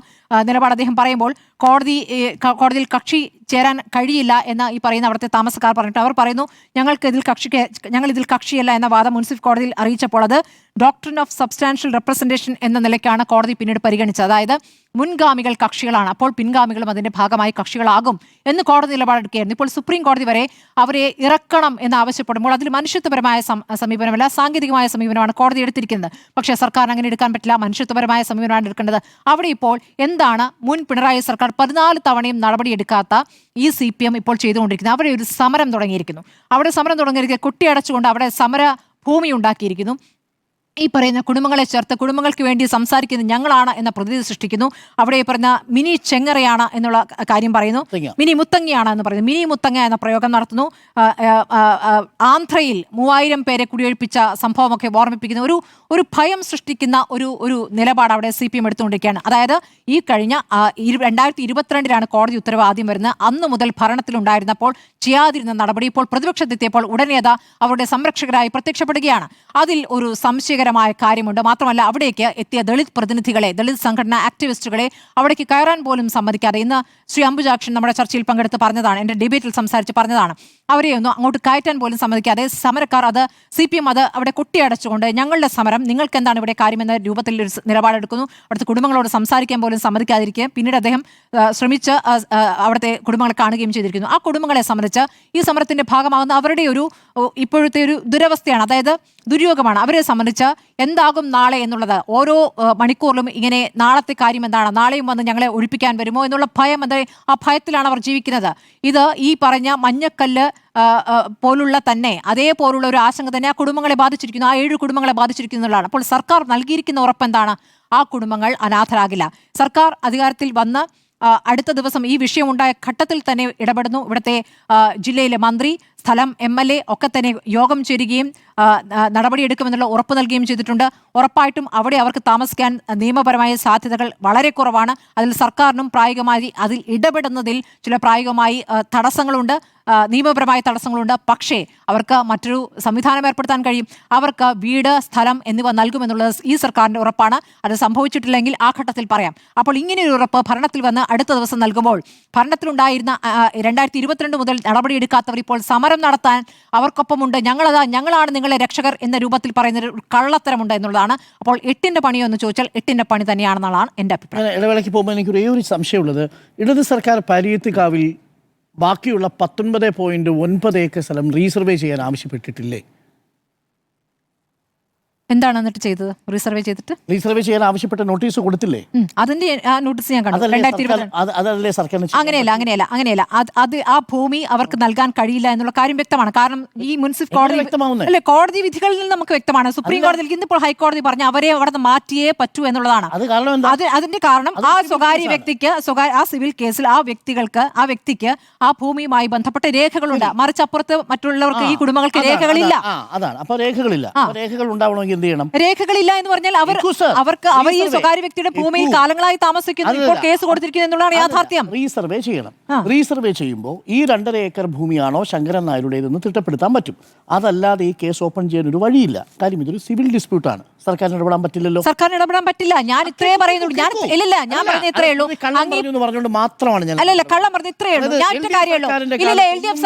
നിലപാട് അദ്ദേഹം പറയുമ്പോൾ കോടതിയിൽ കക്ഷി ചേരാൻ കഴിയില്ല എന്ന് ഈ പറയുന്ന അവിടുത്തെ താമസക്കാർ പറഞ്ഞിട്ട് അവർ പറയുന്നു ഞങ്ങൾ ഇതിൽ കക്ഷിയല്ല എന്ന വാദം മുൻസിഫ് കോടതിയിൽ അറിയിച്ചപ്പോൾ അത് ഡോക്ട്രിൻ ഓഫ് സബ്സ്റ്റാൻഷ്യൽ റെപ്രസെന്റേഷൻ എന്ന നിലയ്ക്കാണ് കോടതി പിന്നീട് പരിഗണിച്ചത്. അതായത് മുൻഗാമികൾ കക്ഷികളാണ്, അപ്പോൾ പിൻഗാമികളും അതിന്റെ ഭാഗമായി കക്ഷികളാകും എന്ന് കോടതി നിലപാടെടുക്കുകയായിരുന്നു. ഇപ്പോൾ സുപ്രീം കോടതി വരെ അവരെ ഇറക്കണം എന്ന് ആവശ്യപ്പെടുമ്പോൾ അതിൽ മനുഷ്യത്വപരമായ സമീപനമല്ല, സാങ്കേതികമായ സമീപനമാണ് കോടതി എടുത്തിരിക്കുന്നത്. പക്ഷേ സർക്കാർ അങ്ങനെ എടുക്കാൻ പറ്റില്ല, മനുഷ്യത്വപരമായ സമീപനമാണ് എടുക്കേണ്ടത്. അവിടെ ഇപ്പോൾ എന്താണ് മുൻ പിണറായി സർക്കാർ 14 തവണയും നടപടിയെടുക്കാത്ത ഈ CPM ഇപ്പോൾ ചെയ്തുകൊണ്ടിരിക്കുന്നത്? അവിടെ ഒരു സമരം തുടങ്ങിയിരിക്കുന്നു. കൊട്ടിയടച്ചുകൊണ്ട് അവിടെ സമര ഭൂമി ഉണ്ടാക്കിയിരിക്കുന്നു. ഈ പറയുന്ന കുടുംബങ്ങളെ ചേർത്ത് കുടുംബങ്ങൾക്ക് വേണ്ടി സംസാരിക്കുന്നത് ഞങ്ങളാണ് എന്ന പ്രതീതി സൃഷ്ടിക്കുന്നു. അവിടെ ഈ പറഞ്ഞ മിനി ചെങ്ങറയാണ് എന്നുള്ള കാര്യം പറയുന്നു, മിനി മുത്തങ്ങയാണ് എന്ന് പറയുന്നു. മിനി മുത്തങ്ങ എന്ന പ്രയോഗം നടത്തുന്നു. ആന്ധ്രയിൽ 3000 പേരെ കുടിയൊഴിപ്പിച്ച സംഭവമൊക്കെ ഓർമ്മിപ്പിക്കുന്ന ഒരു ഭയം സൃഷ്ടിക്കുന്ന ഒരു നിലപാട് അവിടെ CPM എടുത്തുകൊണ്ടിരിക്കുകയാണ്. അതായത് ഈ കഴിഞ്ഞ 2022 കോടതി ഉത്തരവ് ആദ്യം വരുന്നത്. അന്നു മുതൽ ഭരണത്തിലുണ്ടായിരുന്നപ്പോൾ ചെയ്യാതിരുന്ന നടപടി ഇപ്പോൾ പ്രതിപക്ഷത്തെത്തിയപ്പോൾ ഉടനെ അവരുടെ സംരക്ഷകരായി പ്രത്യക്ഷപ്പെടുകയാണ്. അതിൽ ഒരു സംശയ വിസ്മയകരമായ കാര്യമുണ്ട്. മാത്രമല്ല അവിടേക്ക് എത്തിയ ദളിത് പ്രതിനിധികളെ, ദളിത് സംഘടനാ ആക്ടിവിസ്റ്റുകളെ അവിടേക്ക് കയറാൻ പോലും സമ്മതിക്കാതെ, ഇന്ന് ശ്രീ അംബുജാക്ഷൻ നമ്മുടെ ചർച്ചയിൽ പങ്കെടുത്ത് പറഞ്ഞതാണ്, എൻ്റെ ഡിബേറ്റിൽ സംസാരിച്ച് പറഞ്ഞതാണ്, അവരെ ഒന്നും അങ്ങോട്ട് കയറ്റാൻ പോലും സമ്മതിക്കാതെ സമരക്കാർ അത് CPM അത് അവിടെ കൊട്ടിയടച്ചുകൊണ്ട് ഞങ്ങളുടെ സമരം നിങ്ങൾക്ക് എന്താണ് ഇവിടെ കാര്യമെന്ന രൂപത്തിൽ ഒരു നിലപാടെടുക്കുന്നു. അവിടുത്തെ കുടുംബങ്ങളോട് സംസാരിക്കാൻ പോലും സമ്മതിക്കാതിരിക്കുക. പിന്നീട് അദ്ദേഹം ശ്രമിച്ച് അവിടുത്തെ കുടുംബങ്ങളെ കാണുകയും ചെയ്തിരിക്കുന്നു. ആ കുടുംബങ്ങളെ സംബന്ധിച്ച് ഈ സമരത്തിന്റെ ഭാഗമാകുന്ന അവരുടെ ഒരു ഇപ്പോഴത്തെ ഒരു ദുരവസ്ഥയാണ്, അതായത് ദുര്യോഗമാണ്. അവരെ സംബന്ധിച്ച് എന്താകും നാളെ എന്നുള്ളത്, ഓരോ മണിക്കൂറിലും ഇങ്ങനെ നാളത്തെ കാര്യം എന്താണ്, നാളെയും വന്ന് ഞങ്ങളെ ഒഴിപ്പിക്കാൻ വരുമോ എന്നുള്ള ഭയം, ആ ഭയത്തിലാണ് അവർ ജീവിക്കുന്നത്. ഇത് ഈ പറഞ്ഞ മഞ്ഞക്കല്ല് പോലുള്ള തന്നെ അതേപോലുള്ള ഒരു ആശങ്ക തന്നെ ആ കുടുംബങ്ങളെ ബാധിച്ചിരിക്കുന്നു, ആ 7 കുടുംബങ്ങളെ ബാധിച്ചിരിക്കുന്നു എന്നുള്ളതാണ്. അപ്പോൾ സർക്കാർ നൽകിയിരിക്കുന്ന ഉറപ്പെന്താണ്? ആ കുടുംബങ്ങൾ അനാഥരാകില്ല. സർക്കാർ അധികാരത്തിൽ വന്ന് അടുത്ത ദിവസം ഈ വിഷയം ഉണ്ടായ ഘട്ടത്തിൽ തന്നെ ഇടപെടുന്നു. ഇവിടുത്തെ ജില്ലയിലെ മന്ത്രി, സ്ഥലം MLA ഒക്കെ തന്നെ യോഗം ചേരുകയും നടപടിയെടുക്കുമെന്നുള്ള ഉറപ്പ് നൽകുകയും ചെയ്തിട്ടുണ്ട്. ഉറപ്പായിട്ടും അവിടെ അവർക്ക് താമസിക്കാൻ നിയമപരമായ സാധ്യതകൾ വളരെ കുറവാണ്. അതിൽ സർക്കാരിനും പ്രായോഗികമായി അതിൽ ഇടപെടുന്നതിൽ ചില പ്രായോഗികമായി തടസ്സങ്ങളുണ്ട്, നിയമപരമായ തടസ്സങ്ങളുണ്ട്. പക്ഷേ അവർക്ക് മറ്റൊരു സംവിധാനം ഏർപ്പെടുത്താൻ കഴിയും. അവർക്ക് വീട്, സ്ഥലം എന്നിവ നൽകുമെന്നുള്ളത് ഈ സർക്കാരിന്റെ ഉറപ്പാണ്. അത് സംഭവിച്ചിട്ടില്ലെങ്കിൽ ആ ഘട്ടത്തിൽ പറയാം. അപ്പോൾ ഇങ്ങനെയൊരു ഉറപ്പ് ഭരണത്തിൽ വന്ന് അടുത്ത ദിവസം നൽകുമ്പോൾ, ഭരണത്തിലുണ്ടായിരുന്ന 2022 മുതൽ നടപടിയെടുക്കാത്തവർ ഇപ്പോൾ സമരം നടത്താൻ അവർക്കൊപ്പമുണ്ട്, ഞങ്ങളാണ് നിങ്ങളെ രക്ഷകർ എന്ന രൂപത്തിൽ പറയുന്ന ഒരു കള്ളത്തരമുണ്ട് എന്നുള്ളതാണ്. അപ്പോൾ 8ന്റെ പണിയോ എന്ന് ചോദിച്ചാൽ 8ന്റെ പണി തന്നെയാണെന്നുള്ളതാണ് എൻ്റെ അഭിപ്രായം. ഇടവേളയ്ക്ക് പോകുമ്പോൾ എനിക്കൊരു സംശയമുള്ളത്, ഇടത് സർക്കാർ പാലിയത്തുകാവിൽ ബാക്കിയുള്ള 19.9 ഏക്കർ സ്ഥലം റീസർവേ ചെയ്യാൻ ആവശ്യപ്പെട്ടിട്ടില്ലേ? എന്താണ് എന്നിട്ട് ചെയ്തത്? റീസർവേ ചെയ്തിട്ട് റീസർവേ ചെയ്യാൻ ആവശ്യപ്പെട്ട നോട്ടീസ് കൊടുത്തില്ലേ? അതിന്റെ നോട്ടീസ് ഞാൻ കണ്ടു. 2022 അങ്ങനെയല്ല. അത് ആ ഭൂമി അവർക്ക് നൽകാൻ കഴിയില്ല എന്നുള്ള കാര്യം വ്യക്തമാണ്. കാരണം ഈ മുനിസിപ്പൽ കോടതി വിധികളിൽ നിന്ന് നമുക്ക് വ്യക്തമാണ്. സുപ്രീം കോടതിയിൽ ഇന്നിപ്പോൾ ഹൈക്കോടതി പറഞ്ഞു അവരെ അവിടെ നിന്ന് മാറ്റിയേ പറ്റൂ എന്നുള്ളതാണ്. അതിന്റെ കാരണം ആ സ്വകാര്യ വ്യക്തിക്ക്, ആ സിവിൽ കേസിൽ ആ വ്യക്തിക്ക് ആ ഭൂമിയുമായി ബന്ധപ്പെട്ട രേഖകളുണ്ട്. മറിച്ച് അപ്പുറത്ത് മറ്റുള്ളവർക്ക്, ഈ കുടുംബങ്ങൾക്ക് രേഖകളില്ല. രേഖകൾ ഉണ്ടാവണമെങ്കിൽ രേഖകളില്ല എന്ന് പറഞ്ഞാൽ അവർക്ക് ഈ സ്വകാര്യ വ്യക്തിയുടെ ഭൂമിയിൽ കാലങ്ങളായി താമസിക്കുന്നു. ഇപ്പോൾ കേസ് കൊടുത്തിരിക്കുന്നു എന്നുള്ളതാണ് യാഥാർത്ഥ്യം. റീസർവേ ചെയ്യണം. റീസർവേ ചെയ്യുമ്പോൾ ഈ 2.5 ഏക്കർ ഭൂമിയാണോ ശങ്കരൻ നായരുടേതെന്ന് തിട്ടപ്പെടുത്താൻ പറ്റും. അതല്ലാതെ ഈ കേസ് ഓപ്പൺ ചെയ്യാൻ ഒരു വഴിയില്ല. കാര്യം ഇതൊരു സിവിൽ ഡിസ്പ്യൂട്ടാണ്. സർക്കാരിന് ഇടപെടാൻ പറ്റില്ലല്ലോ. സർക്കാരിന് ഇടപെടാൻ പറ്റില്ല. ഞാൻ ഇത്രേ പറയുന്നുള്ളൂ. ഞാൻ പറഞ്ഞ ഇത്രേ ഉള്ളൂ. പറഞ്ഞുകൊണ്ട് മാത്രമാണ് ഞാൻ കള്ളം പറഞ്ഞ ഇത്രേ ഉള്ളൂ. ഞാൻ ഒറ്റ കാര്യമുള്ളൂ. ഇല്ല, LDF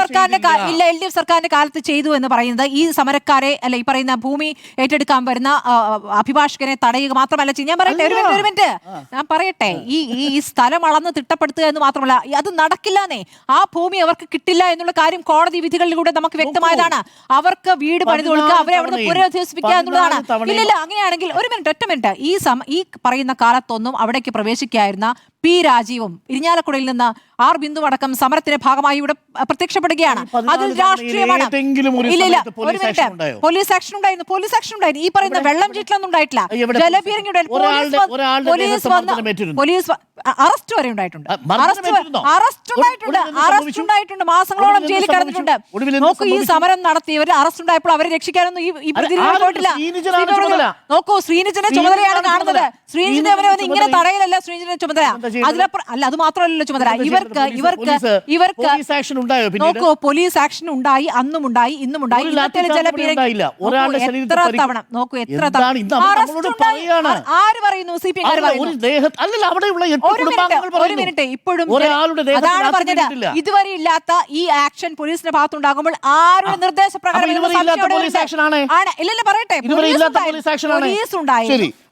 സർക്കാരിന്റെ കാലത്ത് ചെയ്തു എന്ന് പറയുന്നത് ഈ സമരക്കാരെ, ഈ പറയുന്ന ഭൂമി ഏറ്റെടുക്കാൻ വരുന്ന അഭിഭാഷകനെ തടയുക മാത്രമല്ല. ഞാൻ പറയട്ടെ, ഒരു മിനിറ്റ് ഞാൻ പറയട്ടെ. ഈ സ്ഥലം അളന്ന് തിട്ടപ്പെടുത്തുക എന്ന് മാത്രമല്ല, അത് നടക്കില്ലാന്നേ. ആ ഭൂമി അവർക്ക് കിട്ടില്ല എന്നുള്ള കാര്യം കോടതി വിധികളിലൂടെ നമുക്ക് വ്യക്തമായതാണ്. അവർക്ക് വീട് പണിത് കൊടുക്കുക, അവരെ അവിടെ പുനരധിവസിപ്പിക്കുക എന്നുള്ളതാണ്. ഇല്ല, അങ്ങനെയാണെങ്കിൽ ഒറ്റ മിനിറ്റ് ഈ പറയുന്ന കാലത്തൊന്നും അവിടേക്ക് പ്രവേശിക്കായിരുന്ന P. രാജീവും ഇരിഞ്ഞാലക്കുടയിൽ നിന്ന് R. ബിന്ദു അടക്കം സമരത്തിന്റെ ഭാഗമായി ഇവിടെ പ്രത്യക്ഷപ്പെടുകയാണ്. അതിൽ രാഷ്ട്രീയമാണ്. ഇല്ല, ഒരു മിനിറ്റ്. പോലീസ് ആക്ഷൻ ഉണ്ടായിരുന്നു. ഈ പറയുന്ന വെള്ളം ചീറ്റലൊന്നും ഉണ്ടായിട്ടില്ല. ജലപീരങ്കി പോലീസ് അറസ്റ്റ് വരെ ഉണ്ടായിട്ടുണ്ട്. അറസ്റ്റ് ഉണ്ടായിട്ടുണ്ട്. മാസങ്ങളോളം ജയിലിൽ കിടന്നിട്ടുണ്ട്. നോക്കൂ, ഈ സമരം നടത്തിയവർ അറസ്റ്റ് ഉണ്ടായപ്പോൾ അവരെ രക്ഷിക്കാനൊന്നും ഈ പ്രതിനിധി പോയിട്ടില്ല. നോക്കൂ, ശ്രീനിജന്റെ ചുമതലയാണ് കാണുന്നത്. ശ്രീനിജന്റെ അവരെ ഇങ്ങനെ തടയലല്ല ശ്രീനിജന്റെ ചുമതല. അതിലപ്പുറം അല്ല, അത് മാത്രമല്ല ചുമതല. ഇവർക്ക് നോക്കൂ, പോലീസ് ആക്ഷൻ ഉണ്ടായി, അന്നും ഉണ്ടായി, ഇന്നും ഉണ്ടായി. എത്ര തവണ നോക്കൂ, എത്ര തവണ ആര് പറയുന്നു? CPM ഒരു മിനിറ്റ്. ഇപ്പോഴും അതാണ് പറഞ്ഞത്. ഇതുവരെ ഇല്ലാത്ത ഈ ആക്ഷൻ പോലീസിന്റെ ഭാഗത്തുണ്ടാകുമ്പോൾ ആരുടെ നിർദ്ദേശപ്രകാരം ഇല്ലല്ല, പറയട്ടെ.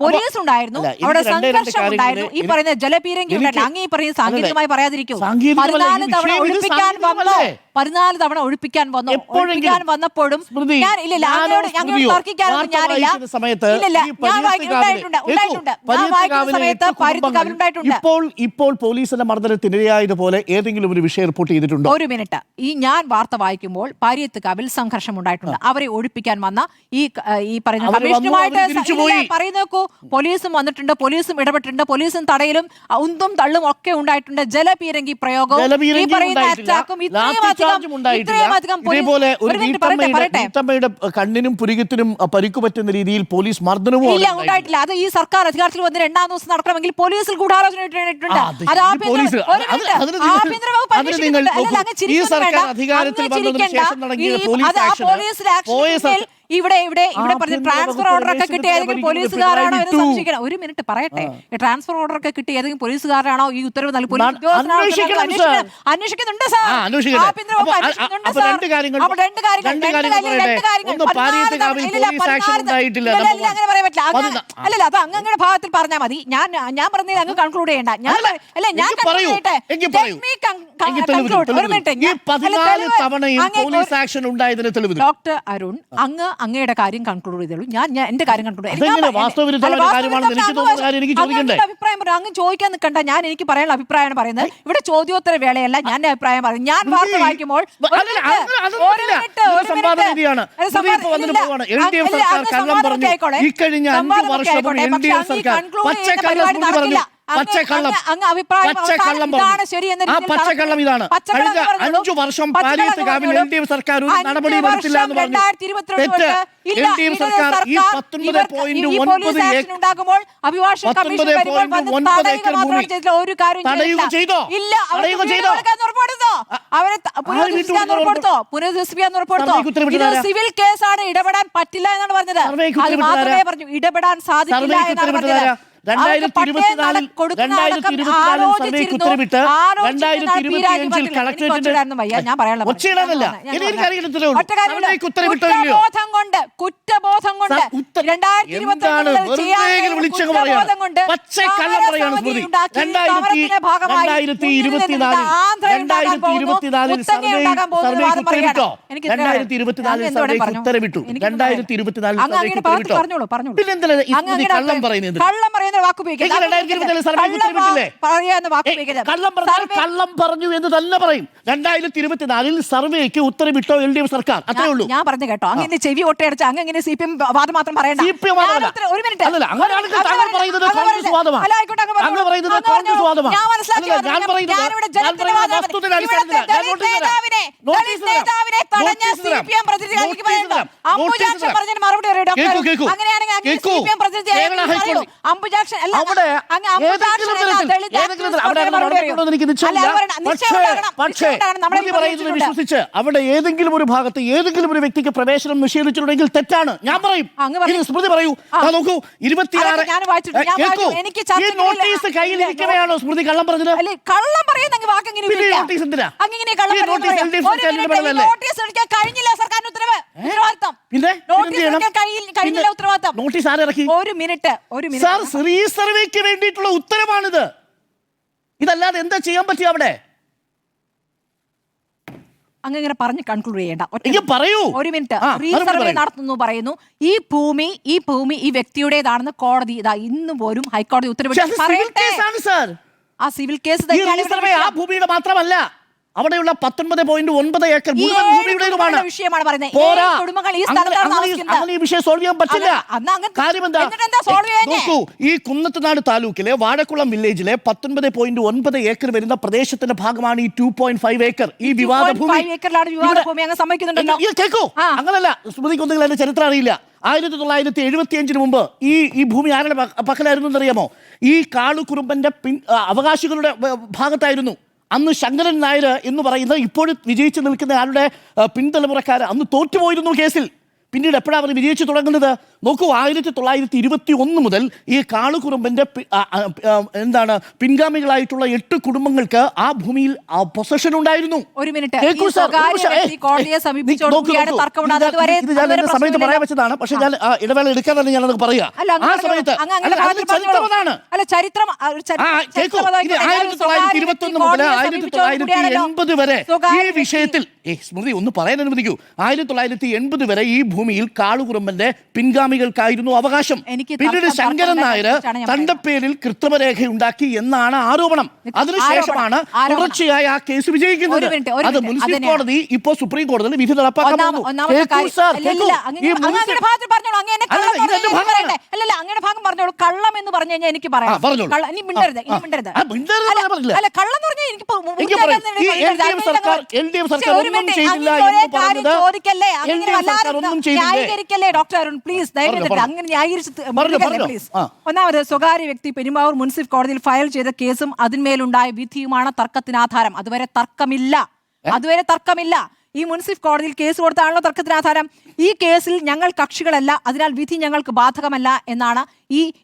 പോലീസ് ഉണ്ടായിരുന്നു, അവിടെ സംഘർഷം ഉണ്ടായിരുന്നു. ഈ പറയുന്ന ജലപീരങ്കി ഉണ്ടായില്ല. അങ്ങ് ഈ പറയുന്ന സാങ്കേതികമായി പറയാതിരിക്കും. 14 തവണ ഒഴിപ്പിക്കാൻ വന്നപ്പോഴും ഞങ്ങളോട് തർക്കിക്കാനൊന്നും ഞാനില്ല. ഇപ്പോൾ പോലീസിന്റെ മർദ്ദനത്തിനിരയായതുപോലെ ഏതെങ്കിലും ഒരു വിഷയം റിപ്പോർട്ട് ചെയ്തിട്ടുണ്ടോ? ഒരു മിനിറ്റ്. ഞാൻ വാർത്ത വായിക്കുമ്പോൾ പാരിയത്തുകാവിൽ സംഘർഷം ഉണ്ടായിട്ടുണ്ട്. അവരെ ഒഴിപ്പിക്കാൻ വന്ന ഈ പറയുന്ന കമ്മീഷനുമായിട്ട് പറയുന്നേക്കൂ, പോലീസും വന്നിട്ടുണ്ട്, പോലീസും ഇടപെട്ടിട്ടുണ്ട്, പോലീസും തടയലും ഉന്തും തള്ളും ഒക്കെ ഉണ്ടായിട്ടുണ്ട്. ജലപീരങ്കി പ്രയോഗവും ഈ പറയുന്ന അറ്റാക്കും കണ്ണിനും പുരികത്തിനും പരിക്കു പറ്റുന്ന രീതിയിൽ പോലീസ് മർദ്ദനവും ഉണ്ടായിട്ടില്ല. അത് ഈ സർക്കാർ അധികാരത്തിൽ വന്ന് 2ാം ദിവസം നടക്കണമെങ്കിൽ പോലീസിൽ ഗൂഢാലോചന ഇട്ടിട്ടുണ്ട്. ഇവിടെ പറഞ്ഞ ആഭ്യന്തര ട്രാൻസ്ഫർ വകുപ്പ് ഓർഡർ ഒക്കെ കിട്ടിയ ഏതെങ്കിലും പ്രവേശനത്തിന് പോലീസുകാരാണോ എന്ന് പിണറായി സംശയിക്കണം. ഒരു മിനിറ്റ് പറയട്ടെ. ട്രാൻസ്ഫർ ഓർഡർ ഒക്കെ കിട്ടിയ ഏതെങ്കിലും പോലീസുകാരാണോ ഈ ഉത്തരവ് നൽകി? പോലീസ് ഉദ്യോഗസ്ഥരാണോ? അന്വേഷിക്കണം, സർ. അന്വേഷിക്കുന്നുണ്ട് സാർ. അന്വേഷിക്കട്ടെ. ആഭ്യന്തര വകുപ്പ് അന്വേഷിക്കുന്നുണ്ട് അപ്പൊ സാർ. രണ്ട് കാര്യങ്ങൾ അപ്പോൾ രണ്ട് കാര്യങ്ങൾ. ഒന്ന് പാലിയത്തുകാവിൽ പോലീസ് ആക്ഷൻ ഉണ്ടായിട്ടില്ല. അങ്ങനെ പറയാൻ പറ്റില്ല. അല്ലല്ല, അത് അങ്ങയുടെ ഭാഗത്തിൽ പറഞ്ഞാൽ മതി. ഞാൻ പറഞ്ഞത് അങ്ങ് കൺക്ലൂഡ് ചെയ്യണ്ട. ഞാൻ ഡോക്ടർ അരുൺ, അങ്ങയുടെ കാര്യം കൺക്ലൂഡ് ചെയ്തോളൂ. ഞാൻ എന്റെ കാര്യം കൺക്ലൂഡ് അഭിപ്രായം പറഞ്ഞു. അങ്ങ് ചോദിക്കാൻ നിൽക്കണ്ട. ഞാൻ എനിക്ക് പറയാനുള്ള അഭിപ്രായമാണ് പറയുന്നത്. ഇവിടെ ചോദ്യോത്തര വേളയല്ല. ഞാൻ അഭിപ്രായം പറയും. ഞാൻ വാർത്ത വായിക്കുമ്പോൾ പച്ചക്കള്ളം ഇതാണ്. കഴിഞ്ഞ 5 വർഷം പാലിയത്തുകാവിൽ LDF സർക്കാർ ഒരു നടപടി എടുത്തില്ല എന്ന് പറഞ്ഞു. LDF സർക്കാർ ഈ 19.9 ഏക്കർ ഭൂമി തടയുക ചെയ്തോ? സിവിൽ കേസാണ്, ഇടപെടാൻ പറ്റില്ല എന്നാണ് പറഞ്ഞത്. അത് മാത്രമേ പറഞ്ഞു, ഇടപെടാൻ സാധിക്കില്ല എന്നാണ് പറഞ്ഞത്. 2024 സർവേക്ക് ഉത്തരവിട്ട് 2025 കളക്ടറേറ്റിന്റെ കുറ്റബോധം കൊണ്ട് കള്ളം പറയുന്നത് കള്ളം പറഞ്ഞു എന്ന് തന്നെ പറയും. 2024 സർവേക്ക് ഉത്തരവിട്ടോ LDF സർക്കാർ, അത്രേ ഉള്ളൂ. ഞാൻ പറഞ്ഞു കേട്ടോ. അങ്ങനെ ചെവി ഒട്ടയടിച്ച അങ്ങനെ CPM വാദം മാത്രം പറയണ്ട. ഒരു മിനിറ്റ്, വിശ്വസിച്ച് അവിടെ ഏതെങ്കിലും ഒരു ഭാഗത്ത് ഏതെങ്കിലും ഒരു വ്യക്തിക്ക് പ്രവേശനം നിഷേധിച്ചിട്ടുണ്ടെങ്കിൽ തെറ്റാണ്. ഞാൻ പറയും. സ്മൃതി പറയൂ. നോക്കൂ, 26 ഈ നോട്ടീസ് കയ്യിലിരിക്കവെയാണോ സ്മൃതി കള്ളം പറഞ്ഞത്? കള്ളം പറയുന്ന നോട്ടീസ് എന്തിനാ? നോട്ടീസ് ആരിറക്കി? ഒരു മിനിറ്റ് സാർ, സർവേക്ക് വേണ്ടിയിട്ടുള്ള ഉത്തരവാണിത്. ഇതല്ലാതെ എന്താ ചെയ്യാൻ പറ്റിയ അവിടെ? അങ്ങനെ പറഞ്ഞ് കൺക്ലൂഡ് ചെയ്യേണ്ട. പറയൂ. ഒരു മിനിറ്റ്. റീസർവേ നടത്തുന്നു പറയുന്നു. ഈ ഭൂമി ഈ വ്യക്തിയുടേതാണെന്ന് കോടതി ഇന്ന് പോലും ഹൈക്കോടതി ഉത്തരവിട്ടു. ആ സിവിൽ കേസ് ആ ഭൂമിയുടെ മാത്രമല്ല, അവിടെയുള്ള 19.9 ഏക്കർ മുഴുവൻ ഭൂമിയുടേതുമാണ്. വിഷയമാണ് പറയുന്നത്. ഈ വിഷയം സോൾവ് ചെയ്യാൻ പറ്റില്ല. കാര്യം എന്താ? നോക്കൂ, ഈ കുന്നത്തുനാട് താലൂക്കിലെ വാഴക്കുളം വില്ലേജിലെ 19.9 ഏക്കർ വരുന്ന പ്രദേശത്തിന്റെ ഭാഗമാണ് ഈ 2.5 ഏക്കർ ഈ വിവാദ ഭൂമി. കേൾക്കൂ, അങ്ങനല്ല. സ്മൃതിക്കൊന്നെങ്കിൽ അതിന്റെ ചരിത്രം അറിയില്ല. 1975 മുമ്പ് ഈ ഭൂമി ആരുടെ പക്കലായിരുന്നു എന്നറിയാമോ? ഈ കാളുകുറുമ്പന്റെ അവകാശികളുടെ ഭാഗത്തായിരുന്നു. അന്ന് ശങ്കരൻ നായർ എന്ന് പറയുന്ന ഇപ്പോഴും വിജയിച്ചു നിൽക്കുന്ന ആളുടെ പിൻതലമുറക്കാർ അന്ന് തോറ്റുപോയിരുന്നു കേസിൽ. പിന്നീട് എപ്പോഴാണ് അവർ വിജയിച്ചു തുടങ്ങുന്നത്? നോക്കൂ, 1921 മുതൽ ഈ കാളുകുറുമ്പന്റെ പിൻഗാമികളായിട്ടുള്ള 8 കുടുംബങ്ങൾക്ക് ആ ഭൂമിയിൽ പൊസഷൻ ഉണ്ടായിരുന്നു. ഒരു മിനിറ്റ്, സമയത്ത് പറയാൻ വെച്ചതാണ്. പക്ഷെ ഞാൻ ഇടവേള എടുക്കാൻ തന്നെ ഞാനത് പറയാ. ആ സമയത്ത് 1921 മുതൽ 1980 വരെ ഈ വിഷയത്തിൽ സ്മൃതി ഒന്ന് പറയാൻ അനുവദിക്കൂ. 1980 വരെ ഈ ഭൂമിയിൽ കാളുകുറുമ്പന്റെ പിൻഗാമികൾക്കായിരുന്നു അവകാശം. പിന്നീട് ശങ്കരൻ നായർ തന്റെ പേരിൽ കൃത്രിമരേഖ ഉണ്ടാക്കി എന്നാണ് ആരോപണം. അതിനുശേഷമാണ് തുടർച്ചയായി ആ കേസ് വിജയിക്കുന്നത്. അത് മുനിസിപ്പൽ കോടതി ഇപ്പോ സുപ്രീം കോടതിയിൽ വിധി നടപ്പാക്കാൻ പോകുന്നു. കള്ളം എന്ന് പറഞ്ഞു കഴിഞ്ഞാൽ എനിക്ക് പറയാം. ഒന്നാമത്, സ്വകാര്യ വ്യക്തി പെരുമ്പാവൂർ മുനിസിപ്പൽ കോടതിയിൽ ഫയൽ ചെയ്ത കേസും അതിന്മേലുണ്ടായ വിധിയുമാണ് തർക്കത്തിന് ആധാരം. അതുവരെ തർക്കമില്ല. ഈ മുനിസിപ്പൽ കോടതിയിൽ കേസ് കൊടുത്താണല്ലോ തർക്കത്തിന് ആധാരം. ഈ കേസിൽ ഞങ്ങൾ കക്ഷികളല്ല, അതിനാൽ വിധി ഞങ്ങൾക്ക് ബാധകമല്ല എന്നാണ്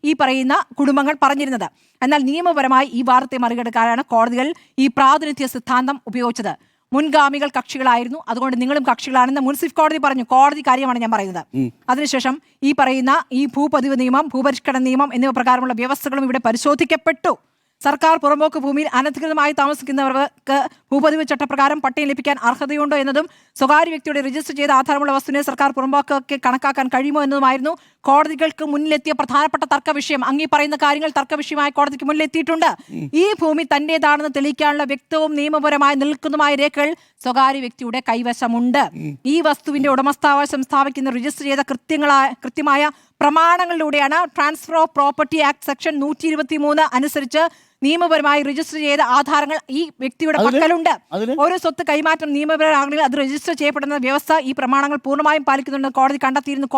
ഈ പറയുന്ന കുടുംബങ്ങൾ പറഞ്ഞിരുന്നത്. എന്നാൽ നിയമപരമായി ഈ വാദത്തെ മറികടക്കാനാണ് കോടതികൾ ഈ പ്രാതിനിധ്യ സിദ്ധാന്തം ഉപയോഗിച്ചത്. മുൻഗാമികൾ കക്ഷികളായിരുന്നു, അതുകൊണ്ട് നിങ്ങളും കക്ഷികളാണെന്ന് മുൻസിഫ് കോടതി പറഞ്ഞു. കോടതി കാര്യമാണ് ഞാൻ പറയുന്നത്. അതിനുശേഷം ഈ പറയുന്ന ഈ ഭൂപതിവ് നിയമം, ഭൂപരിഷ്കരണ നിയമം എന്നിവ പ്രകാരമുള്ള വ്യവസ്ഥകളും ഇവിടെ പരിശോധിക്കപ്പെട്ടു. സർക്കാർ പുറമ്പോക്ക് ഭൂമിയിൽ അനധികൃതമായി താമസിക്കുന്നവർക്ക് ഭൂപതിവ് ചട്ടപ്രകാരം പട്ടയം ലഭിക്കാൻ അർഹതയുണ്ടോ എന്നതും സ്വകാര്യ വ്യക്തിയുടെ രജിസ്റ്റർ ചെയ്ത ആധാരമുള്ള വസ്തുവിനെ സർക്കാർ പുറമ്പോക്കൊക്കെ കണക്കാക്കാൻ കഴിയുമോ എന്നതുമായിരുന്നു കോടതികൾക്ക് മുന്നിലെത്തിയ പ്രധാനപ്പെട്ട തർക്ക വിഷയം. അങ്ങീ പറയുന്ന കാര്യങ്ങൾ തർക്ക വിഷയമായി കോടതിക്ക് മുന്നിലെത്തിയിട്ടുണ്ട്. ഈ ഭൂമി തന്റേതാണെന്ന് തെളിയിക്കാനുള്ള വ്യക്തവും നിയമപരമായി നിൽക്കുന്നതുമായ രേഖകൾ സ്വകാര്യ വ്യക്തിയുടെ കൈവശമുണ്ട്. ഈ വസ്തുവിന്റെ ഉടമസ്ഥാവകാശം സ്ഥാപിക്കുന്ന രജിസ്റ്റർ ചെയ്ത കൃത്യമായ പ്രമാണങ്ങളിലൂടെയാണ് transfer of property act section 123 അനുസരിച്ച് നിയമപരമായി രജിസ്റ്റർ ചെയ്ത ആധാരങ്ങൾ ഈ വ്യക്തിയുടെ പക്കലുണ്ട്. ഒരു സ്വത്ത് കൈമാറ്റം നിയമപരമാണെങ്കിൽ അത് രജിസ്റ്റർ ചെയ്യപ്പെടുന്ന വ്യവസ്ഥ ഈ പ്രമാണങ്ങൾ പൂർണ്ണമായും പാലിക്കുന്നുണ്ടെന്ന് കോടതി കണ്ടെത്തിയിരുന്നു.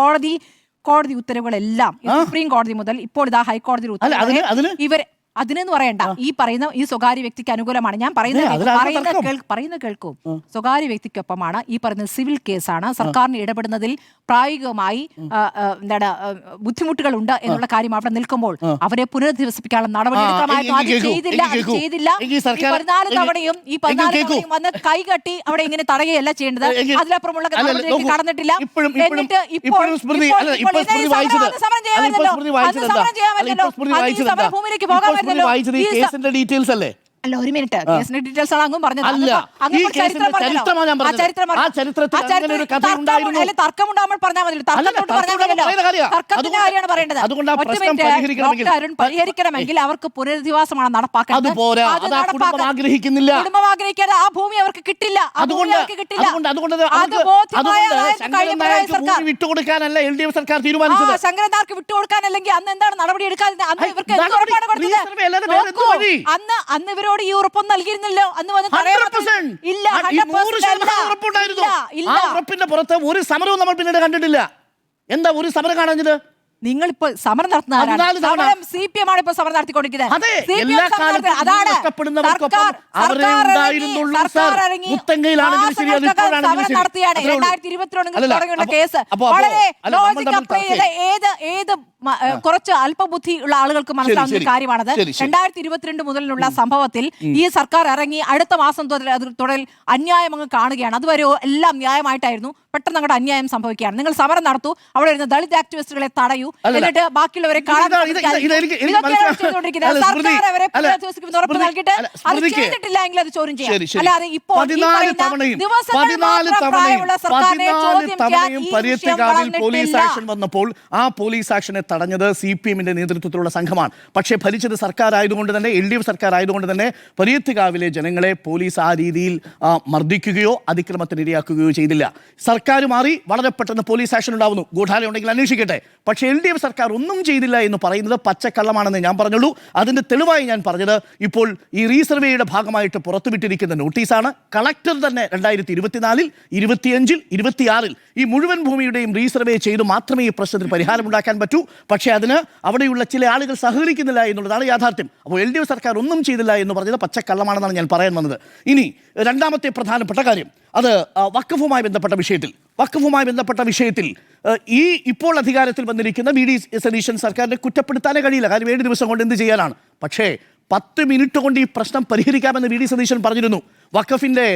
കോടതി ഉത്തരവുകളെല്ലാം സുപ്രീം കോടതി മുതൽ ഇപ്പോൾ ഇതാ ഹൈക്കോടതി ഉത്തരവ് ഇവർ അതിനെന്ന് പറയണ്ട, ഈ പറയുന്ന ഈ സ്വകാര്യ വ്യക്തിക്ക് അനുകൂലമാണ്. ഞാൻ പറയുന്നത് കേൾക്കൂ. സ്വകാര്യ വ്യക്തിക്കൊപ്പമാണ് ഈ പറയുന്ന സിവിൽ കേസാണ്. സർക്കാരിന് ഇടപെടുന്നതിൽ പ്രായോഗികമായി ബുദ്ധിമുട്ടുകൾ ഉണ്ട് എന്നുള്ള കാര്യം അവിടെ നിൽക്കുമ്പോൾ അവരെ പുനരധിവസിപ്പിക്കാനുള്ള നടപടി എടുക്കാമായിരുന്നു. അത് ചെയ്തില്ല. ഈ 14 തവണയും വന്ന് കൈകട്ടി അവിടെ ഇങ്ങനെ തടയുകയല്ല ചെയ്യേണ്ടത്. അതിലപ്പുറമുള്ള നടപടിയിലേക്ക് കടന്നിട്ടില്ല. എന്നിട്ട് ഇപ്പോൾ സമരം ചെയ്യാമല്ലോ, സമരഭൂമിയിലേക്ക് പോകാൻ ഡീറ്റെയിൽസ് അല്ലേ? അല്ല, ഒരു മിനിറ്റ്. കേസിന്റെ ഡീറ്റെയിൽസ് ആണ് അങ്ങും പറഞ്ഞത്. തർക്കമുണ്ടാകുമ്പോൾ പറഞ്ഞാൽ മതി. തർക്കത്തിന്റെ കാര്യമാണ് പറയേണ്ടത്. അരുൺ, പരിഹരിക്കണമെങ്കിൽ അവർക്ക് പുനരധിവാസമാണ് നടപ്പാക്കേണ്ടത്. കുടുംബം ആഗ്രഹിക്കാതെ ആ ഭൂമി അവർക്ക് കിട്ടില്ല. ശങ്കരനാർക്ക് വിട്ടുകൊടുക്കാനല്ലെങ്കിൽ അന്ന് എന്താണ് നടപടി എടുക്കാതെ? അന്ന് ഇവർക്ക് അന്ന് ഇവരോട് ഈ ഉറപ്പൊന്നും നൽകിയിരുന്നല്ലോ. അന്ന് വന്ന് ഉറപ്പിന്റെ പുറത്ത് ഒരു സമരവും നമ്മൾ പിന്നീട് കണ്ടിട്ടില്ല. എന്താ ഒരു സമരം കാണാഞ്ഞത്? നിങ്ങളിപ്പോ സമരം നടത്തുന്ന CPM ആണ് ഇപ്പൊ സമരം നടത്തിക്കൊണ്ടിരിക്കുന്നത്. ഏത് കുറച്ച് അല്പബുദ്ധി ഉള്ള ആളുകൾക്ക് മനസ്സിലാവുന്ന ഒരു കാര്യമാണത്. 2022 മുതലുള്ള സംഭവത്തിൽ ഈ സർക്കാർ ഇറങ്ങി അടുത്ത മാസം തുടൽ അന്യായം അങ്ങ് കാണുകയാണ്. അതുവരെ എല്ലാം ന്യായമായിട്ടായിരുന്നു, പെട്ടെന്ന് അങ്ങോട്ട് അന്യായം സംഭവിക്കുകയാണ്. നിങ്ങൾ സമരം നടത്തൂ, അവിടെ വരുന്ന ദളിത് ആക്ടിവിസ്റ്റുകളെ തടയൂ, എന്നിട്ട് ബാക്കിയുള്ളവരെ അത് ചോദ്യം ചെയ്യാം. അല്ലാതെ ഇപ്പോൾ പോലീസ് ആക്ഷൻ വന്നപ്പോൾ ആ പോലീസ് ആക്ഷനെ തടഞ്ഞത് CPM-ന്റെ നേതൃത്വത്തിലുള്ള സംഘമാണ്. പക്ഷേ ഭരിച്ചത് സർക്കാർ ആയതുകൊണ്ട് തന്നെ, LDF സർക്കാർ ആയതുകൊണ്ട് തന്നെ പരീത്തുകാവിലെ ജനങ്ങളെ പോലീസ് ആ രീതിയിൽ മർദ്ദിക്കുകയോ അതിക്രമത്തിന് ഇരയാക്കുകയോ ചെയ്തില്ല. സർക്കാർ മാറി, വളരെ പെട്ടെന്ന് പോലീസ് ആക്ഷൻ ഉണ്ടാവുന്നു. ഗൂഢാലയം ഉണ്ടെങ്കിൽ അന്വേഷിക്കട്ടെ. പക്ഷേ LDF സർക്കാർ ഒന്നും ചെയ്തില്ല എന്ന് പറയുന്നത് പച്ചക്കള്ളമാണെന്ന് ഞാൻ പറഞ്ഞുള്ളൂ. അതിന്റെ തെളിവായി ഞാൻ പറഞ്ഞത് ഇപ്പോൾ ഈ റീസർവേയുടെ ഭാഗമായിട്ട് പുറത്തുവിട്ടിരിക്കുന്ന നോട്ടീസാണ്. കളക്ടർ തന്നെ 2024, 25, 26 ഈ മുഴുവൻ ഭൂമിയുടെയും റീസർവേ ചെയ്ത് മാത്രമേ ഈ പ്രശ്നത്തിന് പരിഹാരമുണ്ടാക്കാൻ പറ്റൂ. പക്ഷേ അതിന് അവിടെയുള്ള ചില ആളുകൾ സഹകരിക്കുന്നില്ല എന്നുള്ളതാണ് യാഥാർത്ഥ്യം. അപ്പോൾ LDF സർക്കാർ ഒന്നും ചെയ്തില്ല എന്ന് പറഞ്ഞത് പച്ചക്കള്ളമാണെന്നാണ് ഞാൻ പറയാൻ വന്നത്. ഇനി രണ്ടാമത്തെ പ്രധാനപ്പെട്ട കാര്യം, അത് വഖഫുമായി ബന്ധപ്പെട്ട വിഷയത്തിൽ ഈ ഇപ്പോൾ അധികാരത്തിൽ വന്നിരിക്കുന്ന VD സതീശൻ സർക്കാരിനെ കുറ്റപ്പെടുത്താനേ കഴിയില്ല. കാര്യം 7 ദിവസം കൊണ്ട് എന്ത് ചെയ്യാനാണ്? പക്ഷേ 10 മിനിറ്റ് കൊണ്ട് ഈ പ്രശ്നം പരിഹരിക്കാമെന്ന് VD സതീശൻ പറഞ്ഞിരുന്നു. വഖഫിന്റെ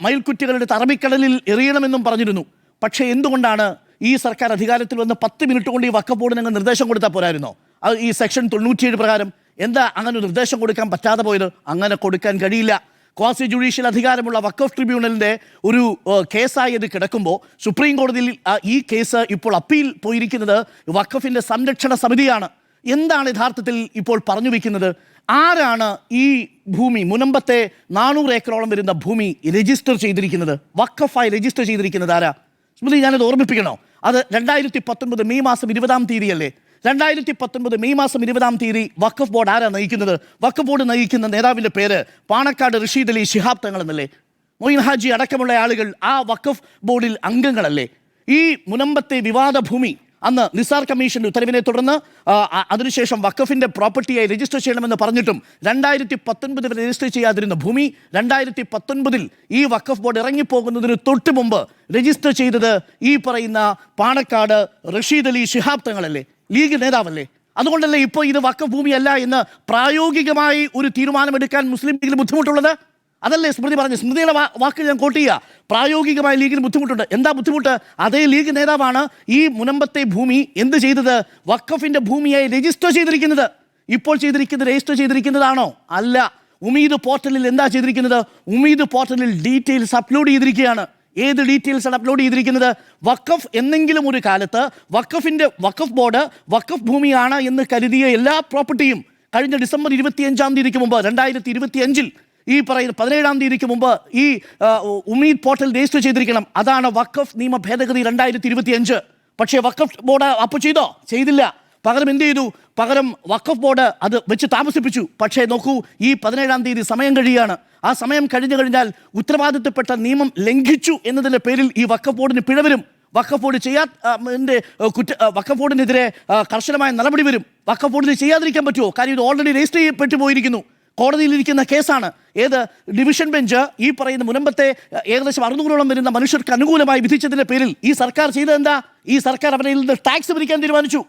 മയിൽക്കുറ്റികളുടെ അറബിക്കടലിൽ എറിയണമെന്നും പറഞ്ഞിരുന്നു. പക്ഷേ എന്തുകൊണ്ടാണ് ഈ സർക്കാർ അധികാരത്തിൽ വന്ന് 10 മിനിറ്റ് കൊണ്ട് ഈ വഖഫ് ബോർഡിന് അങ്ങ് നിർദ്ദേശം കൊടുത്താൽ പോരായിരുന്നോ? അത് ഈ സെക്ഷൻ 97 പ്രകാരം എന്താ അങ്ങനെ നിർദ്ദേശം കൊടുക്കാൻ പറ്റാതെ പോയത്? അങ്ങനെ കൊടുക്കാൻ കഴിയില്ല. ക്വാസി ജുഡീഷ്യൽ അധികാരമുള്ള വഖഫ് ട്രിബ്യൂണലിന്റെ ഒരു കേസായി ഇത് കിടക്കുമ്പോൾ സുപ്രീം കോടതിയിൽ ഈ കേസ് ഇപ്പോൾ അപ്പീൽ പോയിരിക്കുന്നത് വഖഫിന്റെ സംരക്ഷണ സമിതിയാണ്. എന്താണ് യഥാർത്ഥത്തിൽ ഇപ്പോൾ പറഞ്ഞു വെക്കുന്നത്? ആരാണ് ഈ ഭൂമി, മുനമ്പത്തെ 400 ഏക്കറോളം വരുന്ന ഭൂമി രജിസ്റ്റർ ചെയ്തിരിക്കുന്നത്? വഖഫായി രജിസ്റ്റർ ചെയ്തിരിക്കുന്നത് ആരാ? സ്മൃതി, ഞാനത് ഓർമ്മിപ്പിക്കണോ? അത് 2019 മെയ് മാസം 20-ാം തീയതിയല്ലേ? 2019 മെയ് മാസം 20-ാം തീയതി വഖഫ് ബോർഡ് ആരാ നയിക്കുന്നത്? വഖഫ് ബോർഡ് നയിക്കുന്ന നേതാവിൻ്റെ പേര് പാണക്കാട് റഷീദ് അലി ശിഹാബ് തങ്ങൾ എന്നല്ലേ? മൊയ്ൻ ഹാജി അടക്കമുള്ള ആളുകൾ ആ വഖഫ് ബോർഡിൽ അംഗങ്ങളല്ലേ? ഈ മുനമ്പത്തെ വിവാദ ഭൂമി അന്ന് നിസാർ കമ്മീഷന്റെ ഉത്തരവിനെ തുടർന്ന് അതിനുശേഷം വഖഫിന്റെ പ്രോപ്പർട്ടിയായി രജിസ്റ്റർ ചെയ്യണമെന്ന് പറഞ്ഞിട്ടും 2019 രജിസ്റ്റർ ചെയ്യാതിരുന്ന ഭൂമി 2019 ഈ വഖഫ് ബോർഡ് ഇറങ്ങിപ്പോകുന്നതിന് തൊട്ട് മുമ്പ് രജിസ്റ്റർ ചെയ്തത് ഈ പറയുന്ന പാണക്കാട് റഷീദ് അലി ശിഹാബ് തങ്ങളല്ലേ, ലീഗ് നേതാവല്ലേ? അതുകൊണ്ടല്ലേ ഇപ്പോൾ ഇത് വഖഫ് ഭൂമിയല്ല എന്ന് പ്രായോഗികമായി ഒരു തീരുമാനമെടുക്കാൻ മുസ്ലിം ലീഗിന് ബുദ്ധിമുട്ടുള്ളത്? അതല്ലേ സ്മൃതി പറഞ്ഞു. സ്മൃതിയുടെ വാക്ക് ഞാൻ കോട്ട് ചെയ്യുക. പ്രായോഗികമായി ലീഗിന് ബുദ്ധിമുട്ടുണ്ട്. എന്താ ബുദ്ധിമുട്ട്? അതേ ലീഗ് നേതാവാണ് ഈ മുനമ്പത്തെ ഭൂമി എന്ത് ചെയ്തത്? വഖഫിന്റെ ഭൂമിയായി രജിസ്റ്റർ ചെയ്തിരിക്കുന്നത്. ഇപ്പോൾ രജിസ്റ്റർ ചെയ്തിരിക്കുന്നതാണോ? അല്ല. ഉമീദ് പോർട്ടലിൽ എന്താ ചെയ്തിരിക്കുന്നത്? ഉമീദ് പോർട്ടലിൽ ഡീറ്റെയിൽസ് അപ്ലോഡ് ചെയ്തിരിക്കുകയാണ്. ഏത് ഡീറ്റെയിൽസ് ആണ് അപ്ലോഡ് ചെയ്തിരിക്കുന്നത്? വഖഫ് എന്നെങ്കിലും ഒരു കാലത്ത് വഖഫ് ബോർഡ് വഖഫ് ഭൂമിയാണ് എന്ന് കരുതിയ എല്ലാ പ്രോപ്പർട്ടിയും കഴിഞ്ഞ ഡിസംബർ 25 തീയതിക്ക് മുമ്പ് 2025 ഈ പറയുന്ന 17 തീയതിക്ക് മുമ്പ് ഈ ഉമീദ് പോർട്ടൽ രജിസ്റ്റർ ചെയ്തിരിക്കണം. അതാണ് വഖഫ് നിയമ ഭേദഗതി 2025. പക്ഷേ വഖഫ് ബോർഡ് അപ്പോൾ ചെയ്തില്ല. പകരം എന്ത് ചെയ്തു? പകരം വഖഫ് ബോർഡ് അത് വെച്ച് താമസിപ്പിച്ചു. പക്ഷേ നോക്കൂ, ഈ 17 തീയതി സമയം കഴിയുകയാണ്. ആ സമയം കഴിഞ്ഞു കഴിഞ്ഞാൽ ഉത്തരവാദിത്തപ്പെട്ട നിയമം ലംഘിച്ചു എന്നതിൻ്റെ പേരിൽ ഈ വഖഫ് ബോർഡിന് പിഴ വരും. വഖഫ് ബോർഡിനെതിരെ കർശനമായ നടപടി വരും. വഖഫ് ബോർഡിന് ചെയ്യാതിരിക്കാൻ പറ്റുമോ? കാര്യം ഇത് ഓൾറെഡി രജിസ്റ്റർ ചെയ്യപ്പെട്ടു പോയിരിക്കുന്നു. കോടതിയിലിരിക്കുന്ന കേസാണ്. ഏത് ഡിവിഷൻ ബെഞ്ച് ഈ പറയുന്ന മുനമ്പത്തെ ഏകദേശം 600ഓളം വരുന്ന മനുഷ്യർക്ക് അനുകൂലമായി വിധിച്ചതിന്റെ പേരിൽ ഈ സർക്കാർ ചെയ്തതെന്താ? ഈ സർക്കാർ അവരിൽ നിന്ന് ടാക്സ് പിരിക്കാൻ തീരുമാനിച്ചു.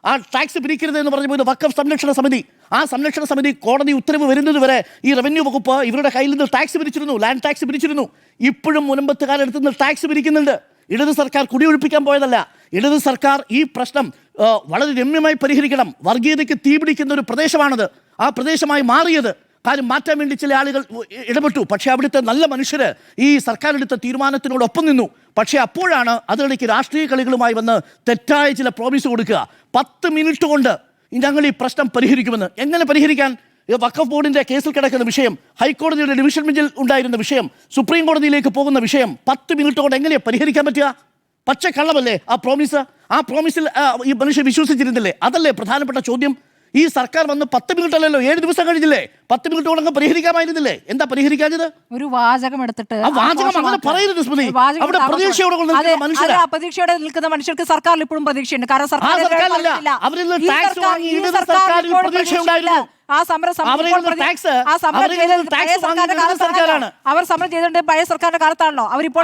ആ ടാക്സ് പിരിക്കരുത് എന്ന് പറഞ്ഞു പോയത് വഖഫ് സംരക്ഷണ സമിതി. ആ സംരക്ഷണ സമിതി കോടതി ഉത്തരവ് വരുന്നത് വരെ ഈ റവന്യൂ വകുപ്പ് ഇവരുടെ കയ്യിൽ നിന്ന് ടാക്സ് പിരിച്ചിരുന്നു, ലാൻഡ് ടാക്സ് പിരിച്ചിരുന്നു. ഇപ്പോഴും മുനമ്പത്തുകാരെടുത്ത് നിന്ന് ടാക്സ് പിരിക്കുന്നുണ്ട്. ഇടത് സർക്കാർ കുടിയൊഴിപ്പിക്കാൻ പോയതല്ല. ഇടത് സർക്കാർ ഈ പ്രശ്നം വളരെ രമ്യമായി പരിഹരിക്കണം. വർഗീയതയ്ക്ക് തീപിടിക്കുന്ന ഒരു പ്രദേശമാണത്. ആ പ്രദേശമായി മാറിയത് കാര്യം മാറ്റാൻ വേണ്ടി ചില ആളുകൾ ഇടപെട്ടു. പക്ഷേ അവിടുത്തെ നല്ല മനുഷ്യർ ഈ സർക്കാർ എടുത്ത തീരുമാനത്തിനോടൊപ്പം നിന്നു. പക്ഷേ അപ്പോഴാണ് അതിനിടയ്ക്ക് രാഷ്ട്രീയ കളികളുമായി വന്ന് തെറ്റായ ചില പ്രോമിസ് കൊടുക്കുക. 10 മിനിറ്റ് കൊണ്ട് ഞങ്ങൾ ഈ പ്രശ്നം പരിഹരിക്കുമെന്ന്. എങ്ങനെ പരിഹരിക്കാൻ? വഖഫ് ബോർഡിന്റെ കേസിൽ കിടക്കുന്ന വിഷയം, ഹൈക്കോടതിയുടെ ഡിവിഷൻ ബെഞ്ചിൽ ഉണ്ടായിരുന്ന വിഷയം, സുപ്രീം കോടതിയിലേക്ക് പോകുന്ന വിഷയം 10 മിനിറ്റ് കൊണ്ട് എങ്ങനെയാണ് പരിഹരിക്കാൻ പറ്റുക? പച്ചക്കള്ളമല്ലേ ആ പ്രോമിസ്? ആ പ്രോമിസിൽ ഈ മനുഷ്യർ വിശ്വസിച്ചിരുന്നില്ലേ? അതല്ലേ പ്രധാനപ്പെട്ട ചോദ്യം. ഈ സർക്കാർ വന്ന് 10 മിനിറ്റ് അല്ലല്ലോ, 7 ദിവസം കഴിഞ്ഞില്ലേ? 10 മിനിറ്റ് കൊണ്ടങ്ങ് പരിഹരിക്കാമായിരുന്നില്ലേ? എന്താ പരിഹരിക്കാഞ്ഞത്? ഒരു വാചകം എടുത്തിട്ട് പറയരുത് സ്മൃതി. അവിടെ പ്രതീക്ഷയോടെ പ്രതീക്ഷയോടെ നിൽക്കുന്ന മനുഷ്യർക്ക് സർക്കാരിൽ ഇപ്പോഴും പ്രതീക്ഷയുണ്ട്. കാരണം അവർ സമരം ചെയ്തിട്ടുണ്ട് പഴയ സർക്കാരിന്റെ കാലത്താണല്ലോ. അവരിപ്പോൾ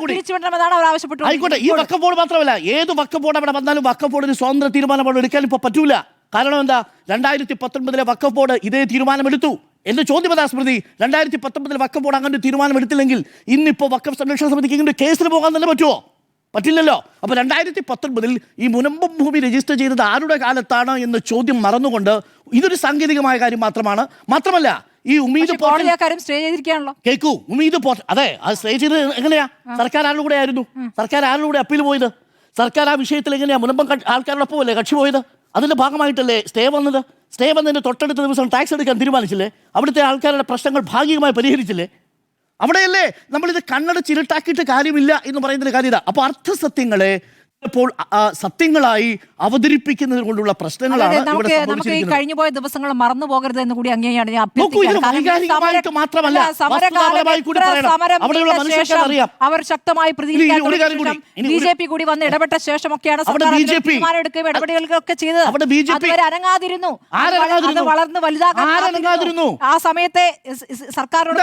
പിരിച്ചുവിടണമെന്നാണ് അവർ ആവശ്യപ്പെട്ടത്. ആയിക്കോട്ടെ, ഈ വഖഫ് ബോർഡ് മാത്രമല്ല, ഏത് വഖഫ് ബോർഡ് അവിടെ വന്നാലും വഖഫ് ബോർഡിന് സ്വതന്ത്ര തീരുമാനമാണ് എടുക്കാൻ ഇപ്പോൾ പറ്റൂല. കാരണം എന്താ? 2019 വഖഫ് ബോർഡ് ഇതേ തീരുമാനമെടുത്തു. എന്റെ ചോദ്യം അതാ സ്മൃതി. 2019 വഖഫ് ബോർഡ് അങ്ങനെ തീരുമാനം എടുത്തില്ലെങ്കിൽ ഇന്നിപ്പോൾ വഖഫ് സംരക്ഷണ സമിതിക്ക് ഇങ്ങനെ കേസിൽ പോകാൻ തന്നെ പറ്റുമോ? പറ്റില്ലല്ലോ. അപ്പോൾ 2019 ഈ മുനമ്പം ഭൂമി രജിസ്റ്റർ ചെയ്തത് ആരുടെ കാലത്താണ് എന്ന ചോദ്യം മറന്നുകൊണ്ട് ഇതൊരു സാങ്കേതികമായ കാര്യം മാത്രമല്ല ഈ ഉമീദ് പോർട്ടൽ സ്റ്റേ ചെയ്തിരിക്കുകയാണല്ലോ. കേൾക്കൂ, ഉമീദ് പോർട്ടൽ അതെ അത് സ്റ്റേ ചെയ്ത് എങ്ങനെയാ? സർക്കാർ ആരുടെ കൂടെ ആയിരുന്നു? സർക്കാർ ആരുടെ കൂടെ അപ്പീൽ പോയത്? സർക്കാർ ആ വിഷയത്തിൽ എങ്ങനെയാ മുനമ്പം ആൾക്കാരോടൊപ്പം അല്ലേ കക്ഷി പോയത്? അതിന്റെ ഭാഗമായിട്ടല്ലേ സ്റ്റേ വന്നത്? സ്റ്റേ വന്നതിന് തൊട്ടടുത്ത ദിവസം ടാക്സ് എടുക്കാൻ തീരുമാനിച്ചില്ലേ? അവിടുത്തെ ആൾക്കാരുടെ പ്രശ്നങ്ങൾ ഭാഗികമായി പരിഹരിച്ചില്ലേ? അവിടെയല്ലേ നമ്മളിത് കണ്ണടച്ചിരുട്ടാക്കിയിട്ട് കാര്യമില്ല എന്ന് പറയുന്നതിന് കാര്യത. അപ്പോൾ അർത്ഥസത്യങ്ങളെ ഇപ്പോൾ സത്യങ്ങളായി അവതരിപ്പിക്കുന്നത് കൊണ്ടുള്ള പ്രശ്നങ്ങളാണ് നമുക്ക് ഈ കഴിഞ്ഞു പോയ ദിവസങ്ങൾ മറന്നു പോകരുത് എന്ന് കൂടി അങ്ങനെയാണ് അവർ ശക്തമായി ബിജെപി കൂടി വന്ന് ഇടപെട്ട ശേഷമൊക്കെയാണ് ഇടപെടലുകളൊക്കെ ചെയ്തത്. അനങ്ങാതിരുന്നു, വളർന്ന് വലുതാകാതിരുന്നു. ആ സമയത്തെ സർക്കാരോട്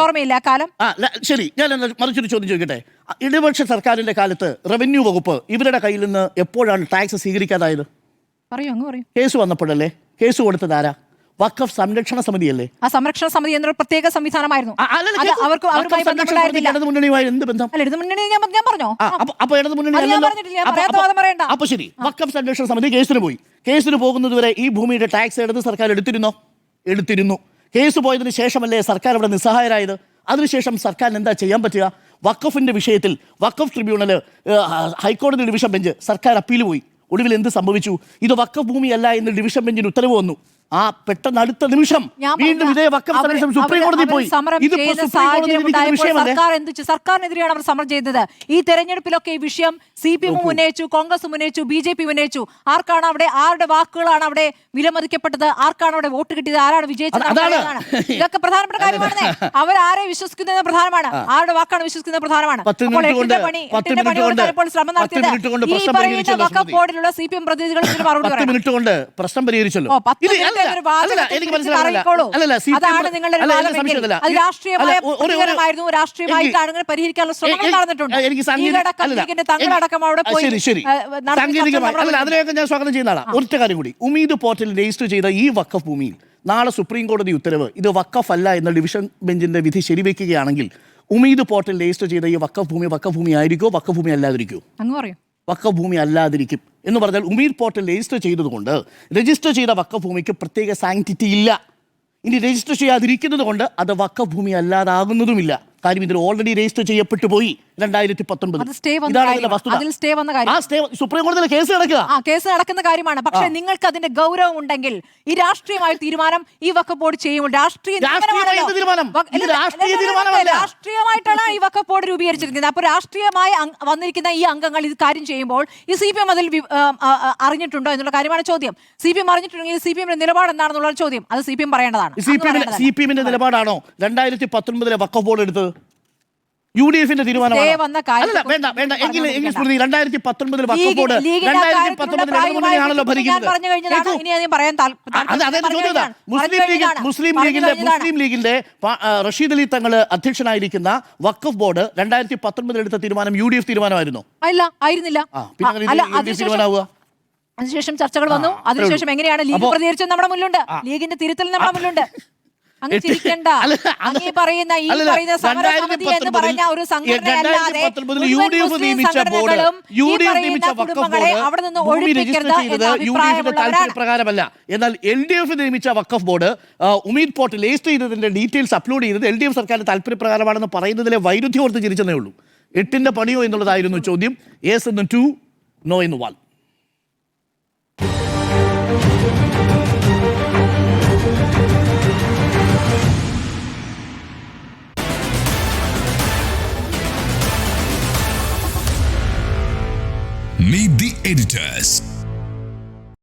ഓർമ്മയില്ല കാലം. ശരി, ഞാൻ മറിച്ചൊരു ചോദ്യം ചോദിക്കട്ടെ. ഇടതുപക്ഷ സർക്കാരിന്റെ കാലത്ത് റവന്യൂ വകുപ്പ് ഇവരുടെ കയ്യിൽ നിന്ന് എപ്പോഴാണ് ടാക്സ് സ്വീകരിക്കാതായത്? കേസ് വന്നപ്പോഴല്ലേ? കേസ് കൊടുത്തത് ആരാ? വഖഫ് സംരക്ഷണ സമിതിയല്ലേ? ആ സംരക്ഷണ സമിതി എന്നൊരു പ്രത്യേക സംവിധാനമായിരുന്നു. ഇടതുമുന്നണിയുമായി എന്ത് ബന്ധം? അപ്പൊ ശരി, വഖഫ് സംരക്ഷണ സമിതി കേസിന് പോകുന്നത് വരെ ഈ ഭൂമിയുടെ ടാക്സ് ഇടത് സർക്കാർ എടുത്തിരുന്നു. കേസ് പോയതിനു ശേഷമല്ലേ സർക്കാർ അവിടെ നിസ്സഹായരായത്? അതിനുശേഷം സർക്കാരിന് എന്താ ചെയ്യാൻ പറ്റുക? വഖഫിന്റെ വിഷയത്തിൽ വഖഫ് ട്രിബ്യൂണൽ, ഹൈക്കോടതി ഡിവിഷൻ ബെഞ്ച്, സർക്കാർ അപ്പീൽ പോയി. ഒടുവിൽ എന്ത് സംഭവിച്ചു? ഇത് വഖഫ് ഭൂമിയല്ല എന്ന് ഡിവിഷൻ ബെഞ്ചിന് ഉത്തരവ് വന്നു. ആ പെട്ടെന്ന് അടുത്ത നിമിഷം ഞാൻ വീണ്ടും ഇതേ വഖഫ് സംരക്ഷണം സുപ്രീം കോടതി പോയി. ഇതിപ്പോ സുപ്രീം കോടതി വിധിക്കുന്ന വിഷയമല്ലേ? സർക്കാർ എന്ത് ചെയ്തു? സർക്കാരിനെതിരെയാണ് അവർ സമരം ചെയ്തത്. ഈ തെരഞ്ഞെടുപ്പിലൊക്കെ ഈ വിഷയം CPM ഉന്നയിച്ചു, കോൺഗ്രസ് ഉന്നയിച്ചു, BJP ഉന്നയിച്ചു. ആർക്കാണ് അവിടെ, ആരുടെ വാക്കുകളാണ് അവിടെ വിലമതിക്കപ്പെട്ടത്, ആർക്കാണ് അവിടെ വോട്ട് കിട്ടിയത്, ആരാണ് വിജയിച്ചത്? ഇതൊക്കെ പ്രധാനപ്പെട്ട കാര്യമാണ്. അവരാരെ വിശ്വസിക്കുന്നത് പ്രധാനമാണ്, ആരുടെ വാക്കാണ് വിശ്വസിക്കുന്നത് പ്രധാനമാണ്. അപ്പോൾ എട്ടിന്റെ പണി ഇപ്പോൾ ശ്രമം നടത്തിയത് ഈ പറയുന്ന വഖഫ് ബോർഡിലുള്ള CPM പ്രതിനിധികൾ മറുപടി 10 മിനിറ്റ് കൊണ്ട് പ്രശ്നം പരിഹരിച്ചല്ലോ. അതാണ് നിങ്ങളുടെ അത് രാഷ്ട്രീയമായ രാഷ്ട്രീയമായിട്ടാണ് പരിഹരിക്കാനുള്ള ശ്രമങ്ങൾ നടന്നിട്ടുണ്ട്. തങ്ങളടക്കം അവിടെ പോയി അതിനെയൊക്കെ ഞാൻ സ്വാഗതം ചെയ്യുന്ന ആളാണ്. ഒറ്റ കാര്യം കൂടി, ഉമീദ് പോർട്ടൽ രജിസ്റ്റർ ചെയ്ത ഈ വഖഫ് ഭൂമിയിൽ നാളെ സുപ്രീം കോടതി ഉത്തരവ് ഇത് വഖഫ് അല്ല എന്ന ഡിവിഷൻ ബെഞ്ചിന്റെ വിധി ശരിവെക്കുകയാണെങ്കിൽ ഉമീദ് പോർട്ടൽ രജിസ്റ്റർ ചെയ്ത ഈ വഖഫ് ഭൂമി ആയിരിക്കോ, വഖഫ് ഭൂമി അല്ലാതിരിക്കോ? അങ്ങ് പറയും. വഖഫ് ഭൂമി അല്ലാതിരിക്കും എന്ന് പറഞ്ഞാൽ ഉമീദ് പോർട്ടൽ രജിസ്റ്റർ ചെയ്തതുകൊണ്ട് രജിസ്റ്റർ ചെയ്ത വഖഫ് ഭൂമിക്ക് പ്രത്യേക സാങ്ക്ടിറ്റി ഇല്ല. ഇനി രജിസ്റ്റർ ചെയ്യാതിരിക്കുന്നത് കൊണ്ട് അത് വഖഫ് ഭൂമി അല്ലാതാകുന്നതുമില്ല. കാര്യം ഇതിൽ ഓൾറെഡി രജിസ്റ്റർ ചെയ്യപ്പെട്ടു പോയി 2019. ഇതാണ് അതിന്റെ വസ്തുത. ആ സ്റ്റേ സുപ്രീം കോടതിയിൽ കേസ് നടക്കുന്ന കാര്യമാണ്. പക്ഷേ നിങ്ങൾക്ക് അതിന്റെ ഗൗരവം ഉണ്ടെങ്കിൽ ഈ രാഷ്ട്രീയമായ തീരുമാനം ഈ വഖഫ് ബോർഡ് ചെയ്യുമ്പോൾ രാഷ്ട്രീയമായിട്ടാണ് ഈ വഖഫ് ബോർഡ് രൂപീകരിച്ചിരിക്കുന്നത്. അപ്പോൾ രാഷ്ട്രീയമായി വന്നിരിക്കുന്ന ഈ അംഗങ്ങൾ ഇത് കാര്യം ചെയ്യുമ്പോൾ ഈ CPM അതിൽ അറിഞ്ഞിട്ടുണ്ടോ എന്നുള്ള കാര്യമാണ് ചോദ്യം. CPM അറിഞ്ഞിട്ടുണ്ടെങ്കിൽ CPM നിലപാട് എന്താണെന്നുള്ള ചോദ്യം അത് CPM പറയേണ്ടതാണ്. CPM നിലപാടാണോ 2019 വഖഫ് ബോർഡ് എടുത്തത്? UDF തീരുമാനമാണ്. വേണ്ട എങ്കിൽ 2019 വഖഫ് ബോർഡ് 2019 ആണല്ലോ ഭരിക്കുന്നത്. മുസ്ലിം ലീഗിന്റെ റഷീദ് അലി തങ്ങൾ അധ്യക്ഷനായിരിക്കുന്ന വഖഫ് ബോർഡ് 2019 എടുത്ത തീരുമാനം UDF തീരുമാനമായിരുന്നു? ആയിരുന്നില്ല. അതിനുശേഷം ചർച്ചകൾ വന്നു. അതിനുശേഷം എങ്ങനെയാണ് ലീഗ് പ്രതികരിച്ചത് നമ്മുടെ മുന്നിലുണ്ട്. ലീഗിന്റെ തിരുത്തൽ നമ്മുടെ മുന്നിലുണ്ട്. അങ്ങ് ചിരിക്കണ്ട. അങ്ങ് പറയുന്ന സമരസമിതി എന്ന് പറഞ്ഞ ഒരു സംഘടനയല്ലാതെ കുടുംബങ്ങളെ അവിടെ നിന്ന് ഒഴിപ്പിക്കരുത് എന്ന അഭിപ്രായമല്ല. എന്നാൽ LDF നിയമിച്ച വഖഫ് ബോർഡ് ഉമീദ് പോർട്ടൽ രജിസ്റ്റർ ചെയ്തതിന്റെ ഡീറ്റെയിൽസ് അപ്ലോഡ് ചെയ്തത് LDF സർക്കാരിന്റെ താല്പര്യപ്രകാരമാണെന്ന് പറയുന്നതിലെ വൈരുദ്ധ്യം ഓർത്ത് ചിരിച്ചതേ ഉള്ളൂ. 8ന്റെ പണിയോ എന്നുള്ളതായിരുന്നു ചോദ്യം. യെസ് എന്ന് 2, നോ എന്ന് 1. Meet the editors.